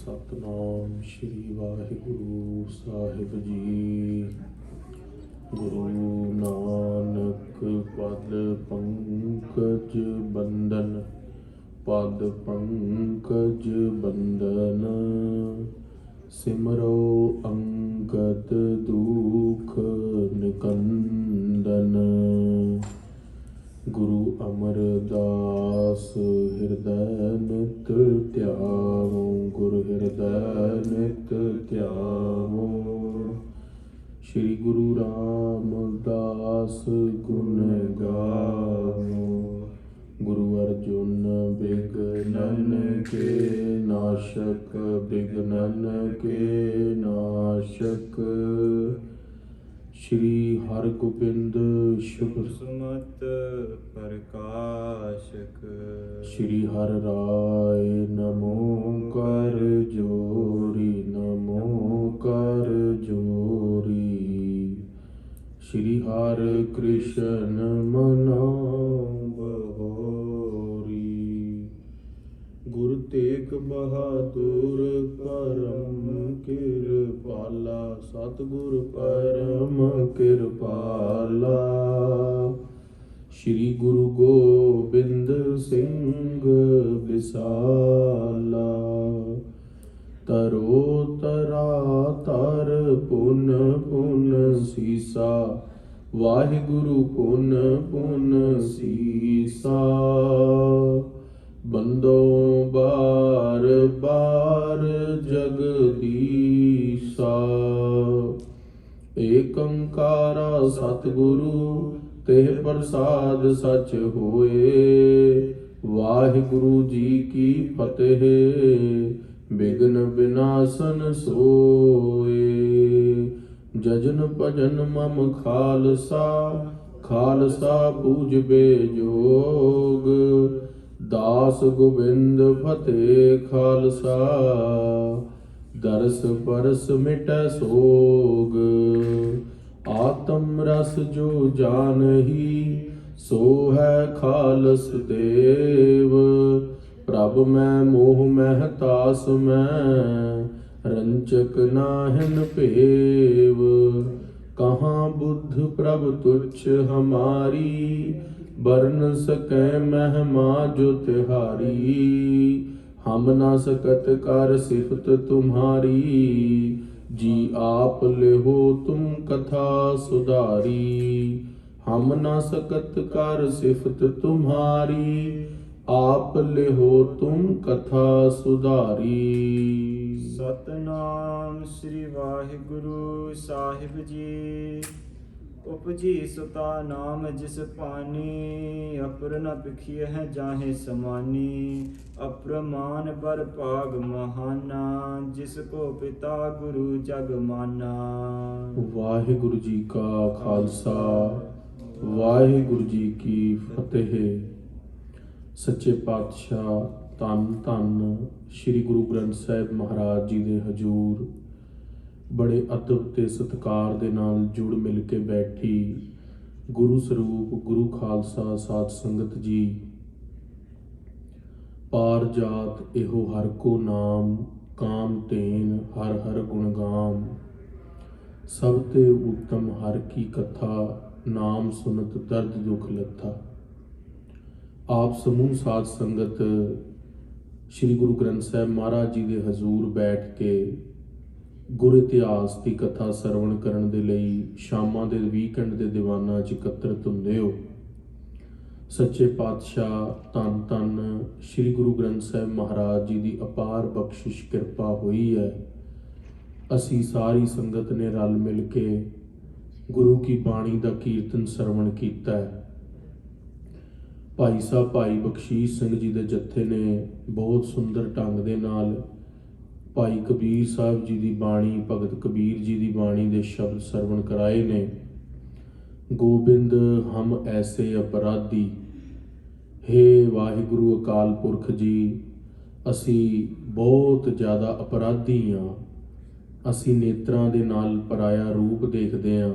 ਸਤਨਾਮ ਸ਼੍ਰੀ ਵਾਹਿਗੁਰੂ ਸਾਹਿਬ ਜੀ। ਗੁਰੂ ਨਾਨਕ ਪਦ ਪੰਕਜ ਬੰਦਨ, ਪਦ ਪੰਕਜ ਬੰਦਨ। ਸਿਮਰੋ ਅੰਗਦ ਦੁਖ ਨਿਕੰਦਨ। ਗੁਰੂ ਅਮਰਦਾਸ ਹਿਰਦੈ ਨਿਤ ਧਿਆਵੋ, ਗੁਰ ਹਿਰਦੈ ਨਿਤ ਧਿਆਵੋ। ਸ਼੍ਰੀ ਗੁਰੂ ਰਾਮਦਾਸ ਗੁਣ ਗਾਵੋ। ਗੁਰੂ ਅਰਜੁਨ ਬਿਘਨਨ ਕੇ ਨਾਸ਼ਕ, ਬਿਘਨਨ ਕੇ ਨਾਸ਼ਕ। ਸ਼੍ਰੀ ਹਰਗੋਬਿੰਦ ਸ਼ੁਭ ਸੁਮਤ ਪ੍ਰਕਾਸ਼ਕ। ਸ਼੍ਰੀ ਹਰਿ ਰਾਇ ਨਮੋ ਕਰ ਜੋਰੀ, ਨਮੋ ਕਰ ਜੋਰੀ। ਸ਼੍ਰੀ ਹਰਿ ਕ੍ਰਿਸ਼ਨ ਮਨੋ ਬਹੋਰੀ। ਗੁਰ ਤੇਗ ਬਹਾਦੁਰ ਪਰਮ ਕਿਰਪਾਲਾ, ਸਤਿਗੁਰ ਪਰਮ ਕਿਰਪਾਲਾ। ਸ਼੍ਰੀ ਗੁਰੂ ਗੋਬਿੰਦ ਸਿੰਘ ਵਿਸਾਲਾ। ਤਰੋ ਤਰਾ ਤਰ ਪੁਨ ਪੁਨ ਸੀਸਾ, ਵਾਹਿਗੁਰੂ ਪੁਨ ਪੁਨ ਸੀਸਾ। ਬੰਦੋ ਬਾਰ ਬਾਰ ਜਗਦੀਸਾ, ਏਕ ਓੰਕਾਰ ਸਤਿਗੁਰੂ ਤੇ ਪ੍ਰਸਾਦ ਸਚ ਹੋਏ। ਵਾਹਿਗੁਰੂ ਜੀ ਕੀ ਫਤਿਹ, ਬਿਘਨ ਵਿਨਾਸ਼ਨ ਸੋਏ। ਜਜਨ ਭਜਨ ਮਮ ਖਾਲਸਾ, ਖਾਲਸਾ ਪੂਜਬੇ ਜੋਗ। ਦਾਸ ਗੋਬਿੰਦ ਫਤਿਹ ਖਾਲਸਾ, ਦਰਸ ਪਰਸ ਮਿਟੈ ਸੋਗ। ਆਤਮ ਰਸ ਜੋ ਜਾਨਹੀ, ਸੋ ਹੈ ਖਾਲਸ ਦੇਵ। ਪ੍ਰਭ ਮੈਂ ਮੋਹ ਮਹਿ ਤਾਸ ਮੈਂ, ਰੰਚਕ ਨਾਹਿਨ ਭੇਵ। ਕਹਾਂ ਬੁੱਧ ਪ੍ਰਭ ਤੁਛ ਹਮਾਰੀ, ਬਰਨ ਸਕੈ ਮਹਿਮਾ ਜੋ ਤਿਹਾਰੀ। ਹਮ ਨਾ ਸਕਤ ਕਰ ਸਿਫਤ ਤੁਮਹਾਰੀ, ਜੀ ਆਪ ਲਿਹੋ ਤੁਮ ਕਥਾ ਸੁਧਾਰੀ। ਹਮ ਨਾ ਸਕਤ ਕਰ ਸਿਫਤ ਤੁਮਹਾਰੀ, ਆਪ ਲਿਹੋ ਤੁਮ ਕਥਾ ਸੁਧਾਰੀ। ਸਤਨਾਮ ਸ੍ਰੀ ਵਾਹਿਗੁਰੂ ਸਾਹਿਬ ਜੀ। ਉਪਜੀ ਸੁਤਾ ਨਾਮ ਜਿਸ ਪਾਣੀ, ਅਪਰ ਨ ਪਿਖਿਐ ਹੈ ਜਾਹੇ ਸਮਾਨੀ। ਅਪਰਮਾਨ ਬਰ ਭਾਗ ਮਹਾਨਾ, ਜਿਸ ਕੋ ਪਿਤਾ ਗੁਰੂ ਜਗ ਮਾਨਾ। ਵਾਹਿਗੁਰੂ ਜੀ ਕਾ ਖਾਲਸਾ, ਵਾਹਿਗੁਰੂ ਜੀ ਕੀ ਫਤਿਹ। ਸੱਚੇ ਪਾਤਸ਼ਾਹ ਧੰਨ ਧੰਨ ਸ਼੍ਰੀ ਗੁਰੂ ਗ੍ਰੰਥ ਸਾਹਿਬ ਮਹਾਰਾਜ ਜੀ ਦੇ ਹਜ਼ੂਰ ਬੜੇ ਅਦਬ ਤੇ ਸਤਿਕਾਰ ਦੇ ਨਾਲ ਜੁੜ ਮਿਲ ਕੇ ਬੈਠੀ ਗੁਰੂ ਸਰੂਪ ਗੁਰੂ ਖਾਲਸਾ ਸਾਧ ਸੰਗਤ ਜੀ। ਪਾਰ ਜਾਤ ਇਹੋ ਹਰ ਕੋ ਨਾਮ, ਕਾਮ ਤੇਨ ਹਰ ਹਰ ਗੁਣ ਗਾਮ। ਸਭ ਤੇ ਉੱਤਮ ਹਰ ਕੀ ਕਥਾ, ਨਾਮ ਸੁਨਤ ਦਰਦ ਦੁਖ ਲੱਥਾ। ਆਪ ਸਮੂਹ ਸਾਧ ਸੰਗਤ ਸ਼੍ਰੀ ਗੁਰੂ ਗ੍ਰੰਥ ਸਾਹਿਬ ਮਹਾਰਾਜ ਜੀ ਦੇ ਹਜ਼ੂਰ ਬੈਠ ਕੇ ਗੁਰ ਇਤਿਹਾਸ ਦੀ ਕਥਾ ਸਰਵਣ ਕਰਨ ਦੇ ਲਈ ਸ਼ਾਮਾਂ ਦੇ ਵੀਕਐਂਡ ਦੇ ਦੀਵਾਨਾਂ 'ਚ ਇਕੱਤਰਿਤ ਹੁੰਦੇ ਹੋ। ਸੱਚੇ ਪਾਤਸ਼ਾਹ ਧੰਨ ਧੰਨ ਸ਼੍ਰੀ ਗੁਰੂ ਗ੍ਰੰਥ ਸਾਹਿਬ ਮਹਾਰਾਜ ਜੀ ਦੀ ਅਪਾਰ ਬਖਸ਼ਿਸ਼ ਕਿਰਪਾ ਹੋਈ ਹੈ। ਅਸੀਂ ਸਾਰੀ ਸੰਗਤ ਨੇ ਰਲ ਮਿਲ ਕੇ ਗੁਰੂ ਕੀ ਬਾਣੀ ਦਾ ਕੀਰਤਨ ਸਰਵਣ ਕੀਤਾ ਹੈ। ਭਾਈ ਸਾਹਿਬ ਭਾਈ ਬਖਸ਼ੀਸ਼ ਸਿੰਘ ਜੀ ਦੇ ਜੱਥੇ ਨੇ ਬਹੁਤ ਸੁੰਦਰ ਢੰਗ ਦੇ ਨਾਲ ਭਾਈ ਕਬੀਰ ਸਾਹਿਬ ਜੀ ਦੀ ਬਾਣੀ, ਭਗਤ ਕਬੀਰ ਜੀ ਦੀ ਬਾਣੀ ਦੇ ਸ਼ਬਦ ਸਰਵਣ ਕਰਾਏ ਨੇ। ਗੋਬਿੰਦ ਹਮ ਐਸੇ ਅਪਰਾਧੀ, ਹੇ ਵਾਹਿਗੁਰੂ ਅਕਾਲ ਪੁਰਖ ਜੀ, ਅਸੀਂ ਬਹੁਤ ਜ਼ਿਆਦਾ ਅਪਰਾਧੀ ਹਾਂ। ਅਸੀਂ ਨੇਤਰਾਂ ਦੇ ਨਾਲ ਪਰਾਇਆ ਰੂਪ ਦੇਖਦੇ ਹਾਂ,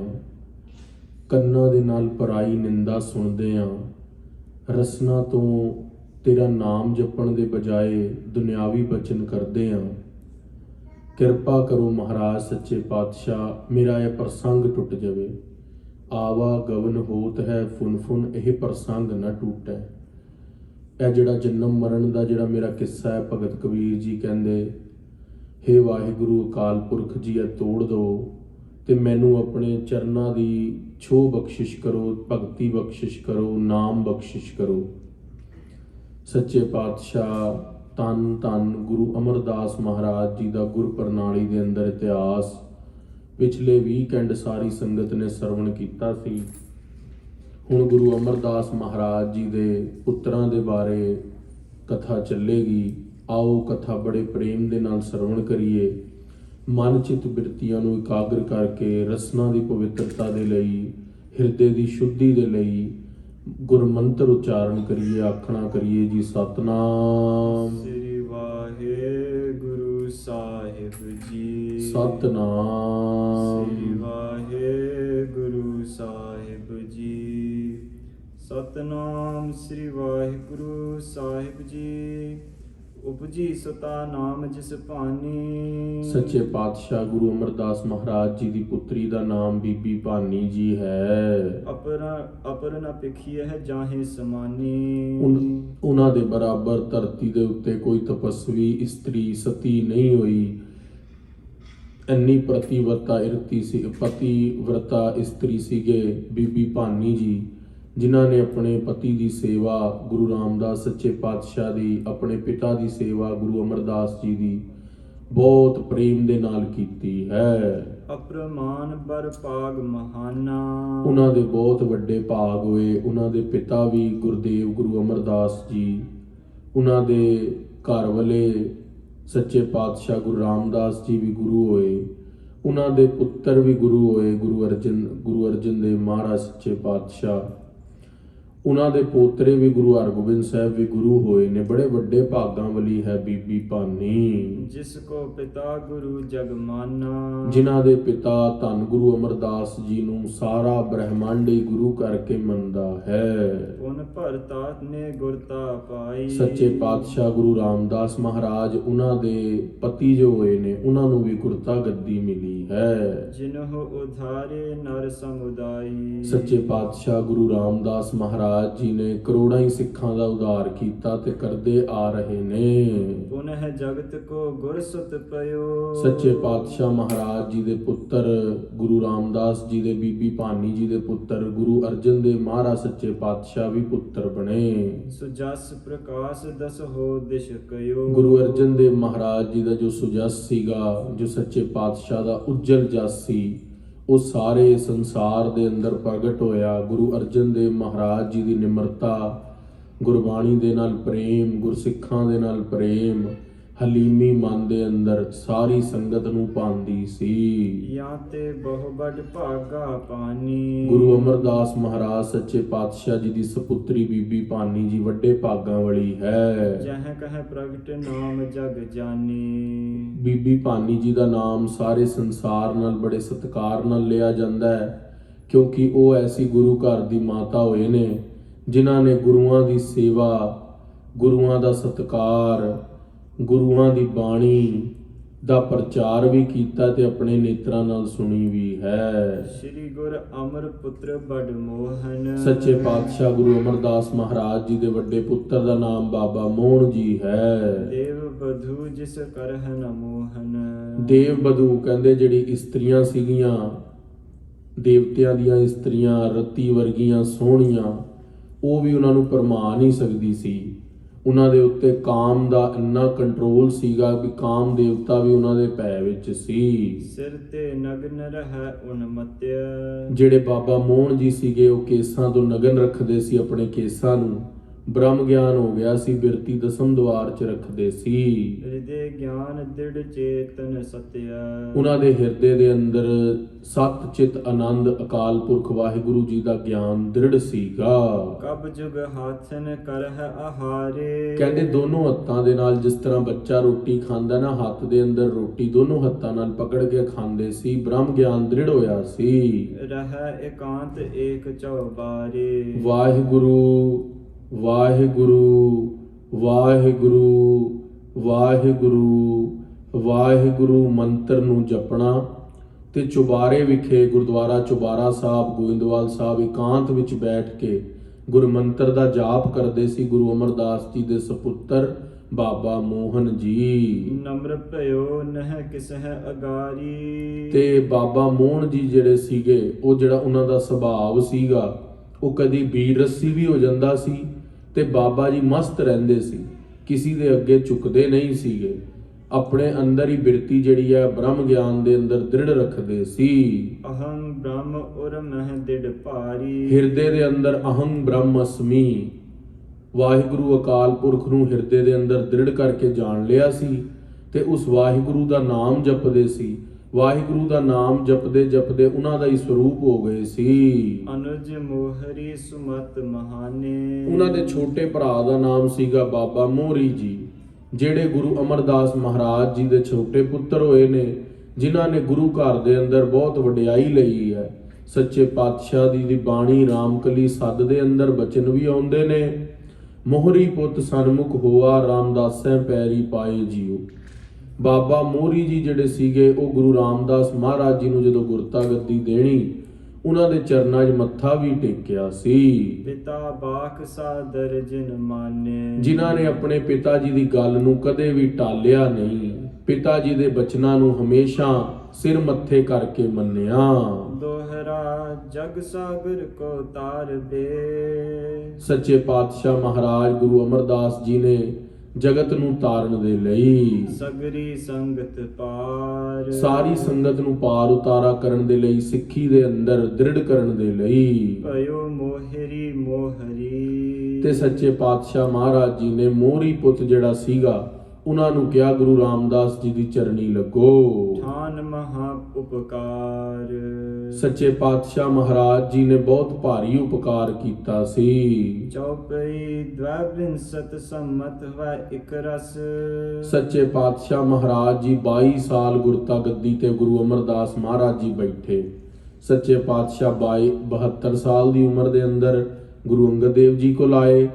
ਕੰਨਾਂ ਦੇ ਨਾਲ ਪਰਾਈ ਨਿੰਦਾ ਸੁਣਦੇ ਹਾਂ, ਰਸਨਾ ਤੋਂ ਤੇਰਾ ਨਾਮ ਜਪਣ ਦੇ ਬਜਾਏ ਦੁਨਿਆਵੀ ਬਚਨ ਕਰਦੇ ਹਾਂ। ਕਿਰਪਾ ਕਰੋ ਮਹਾਰਾਜ ਸੱਚੇ ਪਾਤਸ਼ਾਹ, ਮੇਰਾ ਇਹ ਪ੍ਰਸੰਗ ਟੁੱਟ ਜਾਵੇ। ਆਵਾ ਗਵਨ ਹੋਤ ਹੈ ਫੁਨ ਫੁਨ, ਇਹ ਪ੍ਰਸੰਗ ਨਾ ਟੁੱਟੈ। ਇਹ ਜਿਹੜਾ ਜਨਮ ਮਰਨ ਦਾ ਜਿਹੜਾ ਮੇਰਾ ਕਿੱਸਾ ਹੈ, ਭਗਤ ਕਬੀਰ ਜੀ ਕਹਿੰਦੇ, ਹੇ ਵਾਹਿਗੁਰੂ ਅਕਾਲ ਪੁਰਖ ਜੀ, ਇਹ ਤੋੜ ਦਿਓ ਤੇ ਮੈਨੂੰ ਆਪਣੇ ਚਰਨਾਂ ਦੀ ਛੋਹ ਬਖਸ਼ਿਸ਼ ਕਰੋ, ਭਗਤੀ ਬਖਸ਼ਿਸ਼ ਕਰੋ, ਨਾਮ ਬਖਸ਼ਿਸ਼ ਕਰੋ। ਸੱਚੇ ਪਾਤਸ਼ਾਹ ਧੰਨ ਧੰਨ ਗੁਰੂ ਅਮਰਦਾਸ ਮਹਾਰਾਜ ਜੀ ਦਾ ਗੁਰ ਪ੍ਰਣਾਲੀ ਦੇ ਅੰਦਰ ਇਤਿਹਾਸ ਪਿਛਲੇ ਵੀਕਐਂਡ ਸਾਰੀ ਸੰਗਤ ਨੇ ਸਰਵਣ ਕੀਤਾ ਸੀ। ਹੁਣ ਗੁਰੂ ਅਮਰਦਾਸ ਮਹਾਰਾਜ ਜੀ ਦੇ ਪੁੱਤਰਾਂ ਦੇ ਬਾਰੇ ਕਥਾ ਚੱਲੇਗੀ। ਆਓ ਕਥਾ ਬੜੇ ਪ੍ਰੇਮ ਦੇ ਨਾਲ ਸਰਵਣ ਕਰੀਏ। ਮਨ ਚਿੱਤ ਬਿਰਤੀਆਂ ਨੂੰ ਇਕਾਗਰ ਕਰਕੇ ਰਸਨਾ ਦੀ ਪਵਿੱਤਰਤਾ ਦੇ ਲਈ, ਹਿਰਦੇ ਦੀ ਸ਼ੁੱਧੀ ਦੇ ਲਈ ਗੁਰਮੰਤਰ ਉਚਾਰਨ ਕਰੀਏ। ਆਖਣਾ ਕਰੀਏ ਜੀ ਸਤਨਾਮ ਸ੍ਰੀ ਵਾਹਿਗੁਰੂ ਸਾਹਿਬ ਜੀ। ਸਤਨਾਮ ਸ੍ਰੀ ਵਾਹਿਗੁਰੂ ਸਾਹਿਬ ਜੀ। ਸਤਨਾਮ ਸ੍ਰੀ ਵਾਹਿਗੁਰੂ ਸਾਹਿਬ ਜੀ। ਉਪਜੀ ਸਤਾ ਨਾਮ ਜਿਸ ਭਾਨੀ। ਸੱਚੇ ਪਾਤਸ਼ਾਹ ਗੁਰੂ ਅਮਰਦਾਸ ਮਹਾਰਾਜ ਜੀ ਦੀ ਪੁੱਤਰੀ ਦਾ ਨਾਮ ਬੀਬੀ ਭਾਨੀ ਜੀ ਹੈ। ਅਪਰ ਨ ਪਿਖੀਏ ਹੈ ਜਾਹੇ ਸਮਾਨੀ। ਉਹਨਾਂ ਦੇ ਬਰਾਬਰ ਧਰਤੀ ਦੇ ਉੱਤੇ ਕੋਈ ਤਪਸਵੀ ਇਸਤਰੀ ਸਤੀ ਨਹੀਂ ਹੋਈ। ਇੰਨੀ ਪਤੀਵਰਤਾ ਇਸਤਰੀ ਸੀਗੇ ਬੀਬੀ ਭਾਨੀ ਜੀ, ਜਿਨ੍ਹਾਂ ਨੇ ਆਪਣੇ ਪਤੀ ਦੀ ਸੇਵਾ ਗੁਰੂ ਰਾਮਦਾਸ ਸੱਚੇ ਪਾਤਸ਼ਾਹ ਦੀ, ਆਪਣੇ ਪਿਤਾ ਦੀ ਸੇਵਾ ਗੁਰੂ ਅਮਰਦਾਸ ਜੀ ਦੀ ਬਹੁਤ ਪ੍ਰੇਮ ਦੇ ਨਾਲ ਕੀਤੀ ਹੈ। ਅਪਰਮਾਨ ਬਰ ਭਾਗ ਮਹਾਨਾ। ਉਹਨਾਂ ਦੇ ਬਹੁਤ ਵੱਡੇ ਭਾਗ ਹੋਏ। ਉਹਨਾਂ ਦੇ ਪਿਤਾ ਵੀ ਗੁਰਦੇਵ ਗੁਰੂ ਅਮਰਦਾਸ ਜੀ, ਉਹਨਾਂ ਦੇ ਘਰ ਵਾਲੇ ਸੱਚੇ ਪਾਤਸ਼ਾਹ ਗੁਰੂ ਰਾਮਦਾਸ ਜੀ ਵੀ ਗੁਰੂ ਹੋਏ। ਉਹਨਾਂ ਦੇ ਪੁੱਤਰ ਵੀ ਗੁਰੂ ਹੋਏ, ਗੁਰੂ ਅਰਜਨ ਦੇਵ ਮਹਾਰਾਜ ਸੱਚੇ ਪਾਤਸ਼ਾਹ। ਉਹਨਾਂ ਦੇ ਪੋਤਰੇ ਵੀ ਗੁਰੂ ਹਰਗੋਬਿੰਦ ਸਾਹਿਬ ਵੀ ਗੁਰੂ ਹੋਏ ਨੇ। ਬੜੇ ਵੱਡੇ ਭਾਗਾਂ ਵਾਲੀ ਹੈ ਬੀਬੀ ਭਾਨੀ। ਜਿਸ ਕੋ ਪਿਤਾ ਗੁਰੂ ਜਗ ਮਾਨਾ। ਜਿਨ੍ਹਾਂ ਦੇ ਪਿਤਾ ਧੰਨ ਗੁਰੂ ਅਮਰਦਾਸ ਜੀ ਨੂੰ ਸਾਰਾ ਬ੍ਰਹਿਮੰਡ ਹੀ ਗੁਰੂ ਕਰਕੇ ਮੰਨਦਾ ਹੈ। ਪੁਨ ਭਰਤਾ ਨੇ ਗੁਰਤਾ ਪਾਈ। ਸੱਚੇ ਪਾਤਸ਼ਾਹ ਗੁਰੂ ਰਾਮਦਾਸ ਮਹਾਰਾਜ, ਉਹਨਾਂ ਦੇ ਪਤੀ ਜੋ ਹੋਏ ਨੇ, ਉਹਨਾਂ ਨੂੰ ਵੀ ਗੁਰਤਾ ਗੱਦੀ ਮਿਲੀ ਹੈ। ਜਿਨਹੁ ਉਧਾਰੇ ਨਰ ਸਮੁਦਾਈ। ਸੱਚੇ ਪਾਤਸ਼ਾਹ ਗੁਰੂ ਰਾਮਦਾਸ ਮਹਾਰਾਜ ਜੀ ਨੇ ਕਰੋੜਾਂ ਹੀ ਸਿੱਖਾਂ ਦਾ ਉਧਾਰ ਕੀਤਾ ਤੇ ਕਰਦੇ ਆ ਰਹੇ ਨੇ। ਪੁਨਹ ਜਗਤ ਕੋ ਗੁਰ ਸੁਤ ਪਇਓ। ਸੱਚੇ ਪਾਤਸ਼ਾਹ ਮਹਾਰਾਜ ਜੀ ਦੇ ਪੁੱਤਰ ਗੁਰੂ ਰਾਮਦਾਸ ਜੀ ਦੇ ਬੀਬੀ ਭਾਨੀ ਜੀ ਦੇ ਪੁੱਤਰ ਗੁਰੂ ਅਰਜਨ ਦੇਵ ਮਹਾਰਾਜ ਸੱਚੇ ਪਾਤਸ਼ਾਹ ਵੀ ਪੁੱਤਰ ਬਣੇ। ਸੁਜਸ ਪ੍ਰਕਾਸ਼ ਦਸ ਹੋ ਦਿਸ਼ ਕਯੋ। ਗੁਰੂ ਅਰਜਨ ਦੇਵ ਮਹਾਰਾਜ ਜੀ ਦਾ ਜੋ ਸੁਜਸ ਸੀਗਾ, ਜੋ ਸੱਚੇ ਪਾਤਸ਼ਾਹ ਦਾ ਉਜਲ ਜਸ ਸੀ, ਉਹ ਸਾਰੇ ਸੰਸਾਰ ਦੇ ਅੰਦਰ ਪ੍ਰਗਟ ਹੋਇਆ। ਗੁਰੂ ਅਰਜਨ ਦੇਵ ਮਹਾਰਾਜ ਜੀ ਦੀ ਨਿਮਰਤਾ, ਗੁਰਬਾਣੀ ਦੇ ਨਾਲ ਪ੍ਰੇਮ, ਗੁਰਸਿੱਖਾਂ ਦੇ ਨਾਲ ਪ੍ਰੇਮ, ਹਲੀਮੀ ਮਨ ਦੇ ਅੰਦਰ ਸਾਰੀ ਸੰਗਤ ਨੂੰ ਪਾਉਂਦੀ ਸੀ। ਜਾਂ ਤੇ ਬਹੁ ਵੱਡ ਭਾਗਾ ਪਾਨੀ। ਗੁਰੂ ਅਮਰਦਾਸ ਮਹਾਰਾਜ ਸੱਚੇ ਪਾਤਸ਼ਾਹ ਜੀ ਦੀ ਸਪੁੱਤਰੀ ਬੀਬੀ ਭਾਨੀ ਜੀ ਵੱਡੇ ਭਾਗਾਂ ਵਾਲੀ ਹੈ। ਜਹ ਕਹ ਪ੍ਰਗਟ ਨਾਮ ਜਗ ਜਾਨੀ। ਬੀਬੀ ਭਾਨੀ ਜੀ ਦਾ ਨਾਮ ਸਾਰੇ ਸੰਸਾਰ ਨਾਲ ਬੜੇ ਸਤਿਕਾਰ ਨਾਲ ਲਿਆ ਜਾਂਦਾ ਹੈ, ਕਿਉਂਕਿ ਉਹ ਐਸੀ ਗੁਰੂ ਘਰ ਦੀ ਮਾਤਾ ਹੋਏ ਨੇ ਜਿਨ੍ਹਾਂ ਨੇ ਗੁਰੂਆਂ ਦੀ ਸੇਵਾ, ਗੁਰੂਆਂ ਦਾ ਸਤਿਕਾਰ, ਗੁਰੂਆਂ ਦੀ ਬਾਣੀ ਦਾ ਪ੍ਰਚਾਰ ਵੀ ਕੀਤਾ ਤੇ ਆਪਣੇ ਨੇਤਰਾਂ ਨਾਲ ਸੁਣੀ ਵੀ ਹੈ। ਸ੍ਰੀ ਗੁਰ ਅਮਰ ਪੁੱਤਰ ਬੜ ਮੋਹਨ। ਸੱਚੇ ਪਾਤਸ਼ਾਹ ਗੁਰੂ ਅਮਰਦਾਸ ਮਹਾਰਾਜ ਜੀ ਦੇ ਵੱਡੇ ਪੁੱਤਰ ਦਾ ਨਾਮ ਬਾਬਾ ਮੋਹਨ ਜੀ ਹੈ। ਦੇਵ ਬਧੂ ਜਿਸ ਕਰਹ ਨ ਮੋਹਨ। ਦੇਵ ਬਧੂ ਕਹਿੰਦੇ ਜਿਹੜੀ ਇਸਤਰੀਆਂ ਸੀਗੀਆਂ, ਦੇਵਤਿਆਂ ਦੀਆਂ ਇਸਤਰੀਆਂ, ਰਤੀ ਵਰਗੀਆਂ ਸੋਹਣੀਆਂ, ਉਹ ਵੀ ਉਹਨਾਂ ਨੂੰ ਭਰਮਾ ਨਹੀਂ ਸਕਦੀ ਸੀ। ਉਹਨਾਂ ਦੇ ਉੱਤੇ ਕਾਮ ਦਾ ਇੰਨਾ ਕੰਟਰੋਲ ਸੀਗਾ ਵੀ ਕਾਮ ਦੇਵਤਾ ਵੀ ਉਹਨਾਂ ਦੇ ਭੈ ਵਿੱਚ ਸੀ। ਸਿਰ ਤੇ ਨਗਨ ਰਹਿ ਉਨਮਤਿ। ਜਿਹੜੇ ਬਾਬਾ ਮੋਹਨ ਜੀ ਸੀਗੇ, ਉਹ ਕੇਸਾਂ ਤੋਂ ਨਗਨ ਰੱਖਦੇ ਸੀ ਆਪਣੇ ਕੇਸਾਂ ਨੂੰ। ਬ੍ਰਹਮ ਗਿਆਨ ਹੋ ਗਿਆ ਸੀ, ਬਿਰਤੀ ਦਸਮ ਦੁਆਰ 'ਚ ਰੱਖਦੇ ਸੀ। ਹਿਰਦੇ ਗਿਆਨ ਦ੍ਰਿੜ ਚੇਤਨ ਸਤਿਆ। ਉਹਨਾਂ ਦੇ ਹਿਰਦੇ ਦੇ ਅੰਦਰ ਸਤ ਚਿਤ ਆਨੰਦ ਅਕਾਲ ਪੁਰਖ ਵਾਹਿਗੁਰੂ ਜੀ ਦਾ ਗਿਆਨ ਦ੍ਰਿੜ ਸੀਗਾ। ਕਬ ਜੁਗ ਹਾਥਨ ਕਰਹਿ ਆਹਾਰੇ। ਕਹਿੰਦੇ ਦੋਨੋਂ ਹੱਥਾਂ ਦੇ ਨਾਲ, ਜਿਸ ਤਰ੍ਹਾਂ ਬੱਚਾ ਰੋਟੀ ਖਾਂਦਾ ਨਾ, ਹੱਥ ਦੇ ਅੰਦਰ ਰੋਟੀ ਦੋਨੋਂ ਹੱਥਾਂ ਨਾਲ ਪਕੜ ਕੇ ਖਾਂਦੇ ਸੀ। ਬ੍ਰਹਮ ਗਿਆਨ ਦ੍ਰਿੜ ਹੋਇਆ ਸੀ। ਰਹਿ ਇਕਾਂਤ ਏਕ ਚੌਬਾਰੇ। ਵਾਹਿਗੁਰੂ ਵਾਹਿਗੁਰੂ ਵਾਹਿਗੁਰੂ ਵਾਹਿਗੁਰੂ ਵਾਹਿਗੁਰੂ ਮੰਤਰ ਨੂੰ ਜਪਣਾ ਤੇ ਚੁਬਾਰੇ ਵਿਖੇ ਗੁਰਦੁਆਰਾ ਚੁਬਾਰਾ ਸਾਹਿਬ ਗੋਇੰਦਵਾਲ ਸਾਹਿਬ ਇਕਾਂਤ ਵਿੱਚ ਬੈਠ ਕੇ ਗੁਰਮੰਤਰ ਦਾ ਜਾਪ ਕਰਦੇ ਸੀ ਗੁਰੂ ਅਮਰਦਾਸ ਜੀ ਦੇ ਸਪੁੱਤਰ ਬਾਬਾ ਮੋਹਨ ਜੀ। ਨਮਰ ਭਇਓ ਨਹਿ ਕਿਸਹਿ ਅਗਾਰੀ। ਤੇ ਬਾਬਾ ਮੋਹਨ ਜੀ ਜਿਹੜੇ ਸੀਗੇ ਉਹ ਜਿਹੜਾ ਉਹਨਾਂ ਦਾ ਸੁਭਾਅ ਸੀਗਾ ਉਹ ਕਦੀ ਬੀਰ ਰੱਸੀ ਵੀ ਹੋ ਜਾਂਦਾ ਸੀ ਤੇ ਬਾਬਾ ਜੀ ਮਸਤ ਰਹਿੰਦੇ ਸੀ, ਕਿਸੇ ਦੇ ਅੱਗੇ ਝੁਕਦੇ ਨਹੀਂ ਸੀਗੇ, ਆਪਣੇ ਅੰਦਰ ਹੀ ਬਿਰਤੀ ਜਿਹੜੀ ਹੈ ਬ੍ਰਹਮ ਗਿਆਨ ਦੇ ਅੰਦਰ ਦ੍ਰਿੜ ਰੱਖਦੇ ਸੀ। ਅਹੰ ਬ੍ਰਹਮ ਉਰ ਮਹਿ ਦਿੜ ਭਾਰੀ। ਹਿਰਦੇ ਦੇ ਅੰਦਰ ਅਹੰ ਬ੍ਰਹਮ ਅਸਮੀ, ਵਾਹਿਗੁਰੂ ਅਕਾਲ ਪੁਰਖ ਨੂੰ ਹਿਰਦੇ ਦੇ ਅੰਦਰ ਦ੍ਰਿੜ ਕਰਕੇ ਜਾਣ ਲਿਆ ਸੀ ਤੇ ਉਸ ਵਾਹਿਗੁਰੂ ਦਾ ਨਾਮ ਜਪਦੇ ਸੀ। ਵਾਹਿਗੁਰੂ ਦਾ ਨਾਮ ਜਪਦੇ ਜਪਦੇ ਉਹਨਾਂ ਦਾ ਹੀ ਸਰੂਪ ਹੋ ਗਏ ਸੀ। ਅਨੁਜ ਮੋਹਰੀ ਸੁਮਤ ਮਹਾਨੇ। ਉਹਨਾਂ ਦੇ ਛੋਟੇ ਭਰਾ ਦਾ ਨਾਮ ਸੀਗਾ ਬਾਬਾ ਮੋਹਰੀ ਜੀ, ਜਿਹੜੇ ਗੁਰੂ ਅਮਰਦਾਸ ਮਹਾਰਾਜ ਜੀ ਦੇ ਛੋਟੇ ਪੁੱਤਰ ਹੋਏ ਨੇ, ਜਿਨ੍ਹਾਂ ਨੇ ਗੁਰੂ ਘਰ ਦੇ ਅੰਦਰ ਬਹੁਤ ਵਡਿਆਈ ਲਈ ਹੈ। ਸੱਚੇ ਪਾਤਸ਼ਾਹ ਦੀ ਬਾਣੀ ਰਾਮਕਲੀ ਸੱਦ ਦੇ ਅੰਦਰ ਬਚਨ ਵੀ ਆਉਂਦੇ ਨੇ, ਮੋਹਰੀ ਪੁੱਤ ਸਨਮੁਖ ਹੋਆ ਰਾਮਦਾਸੈ ਪੈਰੀ ਪਾਏ ਜੀਓ। ਬਾਬਾ ਮੋਹਰੀ ਜੀ ਜਿਹੜੇ ਸੀਗੇ ਉਹ ਗੁਰੂ ਰਾਮਦਾਸ ਮਹਾਰਾਜ ਜੀ ਨੂੰ ਜਦੋਂ ਗੁਰਤਾ ਗੱਦੀ ਦੇਣੀ ਉਹਨਾਂ ਦੇ ਚਰਨਾਂ 'ਚ ਮੱਥਾ ਵੀ ਟੇਕਿਆ ਸੀ। ਪਿਤਾ ਬਾਖ ਸਾਦਰ ਜਿਨ ਮਾਨੇ। ਜਿਨ੍ਹਾਂ ਨੇ ਆਪਣੇ ਪਿਤਾ ਜੀ ਦੀ ਗੱਲ ਨੂੰ ਕਦੇ ਵੀ ਟਾਲਿਆ ਨਹੀਂ, ਪਿਤਾ ਜੀ ਦੇ ਬਚਨਾਂ ਨੂੰ ਹਮੇਸ਼ਾ ਸਿਰ ਮੱਥੇ ਕਰਕੇ ਮੰਨਿਆ। ਦੋਹਰਾ ਜਗ ਸਾਗਰ ਕੋ ਤਾਰ ਬੇ। ਸੱਚੇ ਪਾਤਸ਼ਾਹ ਮਹਾਰਾਜ ਗੁਰੂ ਅਮਰਦਾਸ ਜੀ ਨੇ ਜਗਤ ਨੂੰ ਤਾਰਨ ਦੇ ਲਈ ਸਗਰੀ ਸੰਗਤ ਪਾਰ, ਸਾਰੀ ਸੰਗਤ ਨੂੰ ਪਾਰ ਉਤਾਰਾ ਕਰਨ ਦੇ ਲਈ, ਸਿੱਖੀ ਦੇ ਅੰਦਰ ਦ੍ਰਿੜ ਕਰਨ ਦੇ ਲਈ ਭਇਓ ਮੋਹਰੀ ਮੋਹਰੀ। ਤੇ ਸੱਚੇ ਪਾਤਸ਼ਾਹ ਮਹਾਰਾਜ ਜੀ ਨੇ ਮੋਹਰੀ ਪੁੱਤ ਜਿਹੜਾ ਸੀਗਾ ਉਹਨਾਂ ਨੂੰ ਕਿਹਾ ਗੁਰੂ ਰਾਮਦਾਸ ਜੀ ਦੀ ਚਰਣੀ ਲੱਗੋ। ਠਾਨ ਮਹਾ ਉਪਕਾਰ। ਸੱਚੇ ਪਾਤਸ਼ਾਹ ਮਹਾਰਾਜ ਜੀ ਨੇ ਬਹੁਤ ਭਾਰੀ ਉਪਕਾਰ ਕੀਤਾ ਸੀ। ਚੌਪਈ ਦਵਿੰਸਤ ਸੰਮਤ ਵ ਇਕ ਰਸ। ਸੱਚੇ ਪਾਤਸ਼ਾਹ ਮਹਾਰਾਜ ਜੀ 22 ਸਾਲ ਗੁਰਤਾ ਗੱਦੀ ਤੇ ਗੁਰੂ ਅਮਰਦਾਸ ਮਹਾਰਾਜ ਜੀ ਬੈਠੇ। ਸੱਚੇ ਪਾਤਸ਼ਾਹ 72 ਸਾਲ ਦੀ ਉਮਰ ਦੇ ਅੰਦਰ ਗੁਰੂ ਅੰਗਦ ਦੇਵ ਜੀ ਕੋਲ ਆਏ।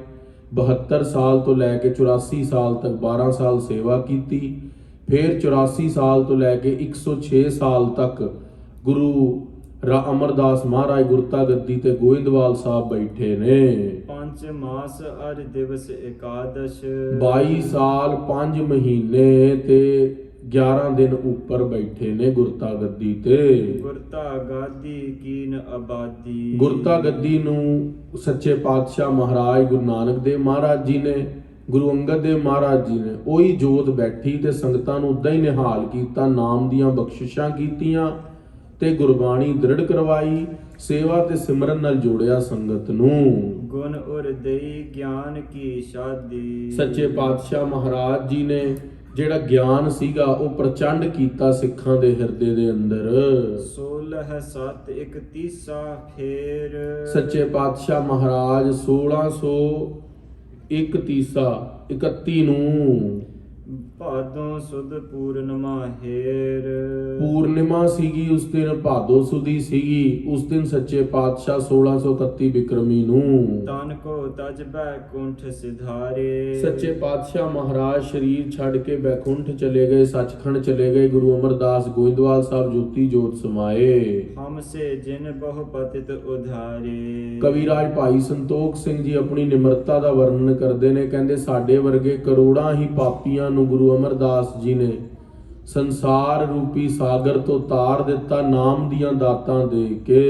72 ਸਾਲ ਤੋਂ ਲੈ ਕੇ 84 ਸਾਲ ਤੱਕ 12 ਸਾਲ ਸੇਵਾ ਕੀਤੀ। ਫਿਰ 84 ਸਾਲ ਤੋਂ ਲੈ ਕੇ 106 ਸਾਲ ਤੱਕ ਗੁਰੂ ਅਮਰਦਾਸ ਮਹਾਰਾਜ ਗੁਰਤਾ ਗੱਦੀ ਤੇ ਗੋਇੰਦਵਾਲ ਸਾਹਿਬ ਬੈਠੇ ਨੇ। 5 ਮਾਸ ਅਰ ਦਿਵਸ ਇਕਾਦਸ਼। 22 ਸਾਲ 5 ਮਹੀਨੇ ਤੇ 11 ਦਿਨ ਉੱਪਰ ਬੈਠੇ ਨੇ ਗੁਰਤਾ ਗੱਦੀ ਤੇ। ਗੁਰਤਾ ਗਾਦੀ ਕੀਨ ਆਬਾਦੀ। ਗੁਰਤਾ ਗੱਦੀ ਨੂੰ ਸੱਚੇ ਪਾਤਸ਼ਾਹ ਮਹਾਰਾਜ ਗੁਰੂ ਨਾਨਕ ਦੇਵ ਮਹਾਰਾਜ ਜੀ ਨੇ, ਗੁਰੂ ਅੰਗਦ ਦੇਵ ਮਹਾਰਾਜ ਜੀ ਨੇ ਉਹੀ ਜੋਤ ਬੈਠੀ ਤੇ ਸੰਗਤਾਂ ਨੂੰ ਉਦਾਂ ਹੀ ਨਿਹਾਲ ਕੀਤਾ, ਨਾਮ ਦੀਆਂ ਬਖਸ਼ਿਸ਼ਾਂ ਕੀਤੀਆਂ ਤੇ ਗੁਰਬਾਣੀ ਦ੍ਰਿੜ ਕਰਵਾਈ, ਸੇਵਾ ਤੇ ਸਿਮਰਨ ਨਾਲ ਜੋੜਿਆ ਸੰਗਤ ਨੂੰ। ਗੁਣ ਉਰ ਦੇਈ ਗਿਆਨ ਕੀ ਸ਼ਾਦੀ। ਸੱਚੇ ਪਾਤਸ਼ਾਹ ਮਹਾਰਾਜ ਜੀ ਨੇ ਜਿਹੜਾ ਗਿਆਨ ਸੀਗਾ ਉਹ ਪ੍ਰਚੰਡ ਕੀਤਾ ਸਿੱਖਾਂ ਦੇ ਹਿਰਦੇ ਦੇ ਅੰਦਰ। 16/7/31 ਫੇਰ। ਸੱਚੇ ਪਾਤਸ਼ਾਹ ਮਹਾਰਾਜ 1631 ਨੂੰ ਭਾਦੋਂ ਸੁਧ ਪੂਰਨਮਾ ਹੇਰ। ਪੂਰਨਿਮਾ ਸੀਗੀ ਉਸ ਦਿਨ, ਭਾਦੋ ਸੁਦੀ ਸੀਗੀ ਉਸ ਦਿਨ। ਸੱਚੇ ਪਾਤਸ਼ਾਹ 1631 ਬਿਕਰਮੀ ਨੂੰ ਤਨ ਕੋ ਤਜ ਬੈਕੁੰਠ ਸਿਧਾਰੇ। ਸੱਚੇ ਪਾਤਸ਼ਾਹ ਮਹਾਰਾਜ ਸ਼ਰੀਰ ਛੱਡ ਕੇ ਬੈਕੁੰਠ ਚਲੇ ਗਏ, ਸੱਚਖੰਡ ਚਲੇ ਗਏ। ਗੁਰੂ ਅਮਰਦਾਸ ਗੋਇੰਦਵਾਲ ਸਾਹਿਬ ਜੋਤੀ ਜੋਤ ਸਮਾਏ। ਹਮ ਸੇ ਜਿਨ ਬਹੁ ਪਤਿਤ ਉਧਾਰੇ। ਕਵੀਰਾਜ ਭਾਈ ਸੰਤੋਖ ਸਿੰਘ ਜੀ ਆਪਣੀ ਨਿਮਰਤਾ ਦਾ ਵਰਣਨ ਕਰਦੇ ਨੇ, ਕਹਿੰਦੇ ਸਾਡੇ ਵਰਗੇ ਕਰੋੜਾਂ ਹੀ ਪਾਪੀਆਂ ਨੂੰ ਗੁਰੂ ਅਮਰਦਾਸ ਜੀ ਨੇ ਸੰਸਾਰ ਰੂਪੀ ਸਾਗਰ ਤੋਂ ਤਾਰ ਦਿੱਤਾ ਨਾਮ ਦੀਆਂ ਦਾਤਾਂ ਦੇ ਕੇ।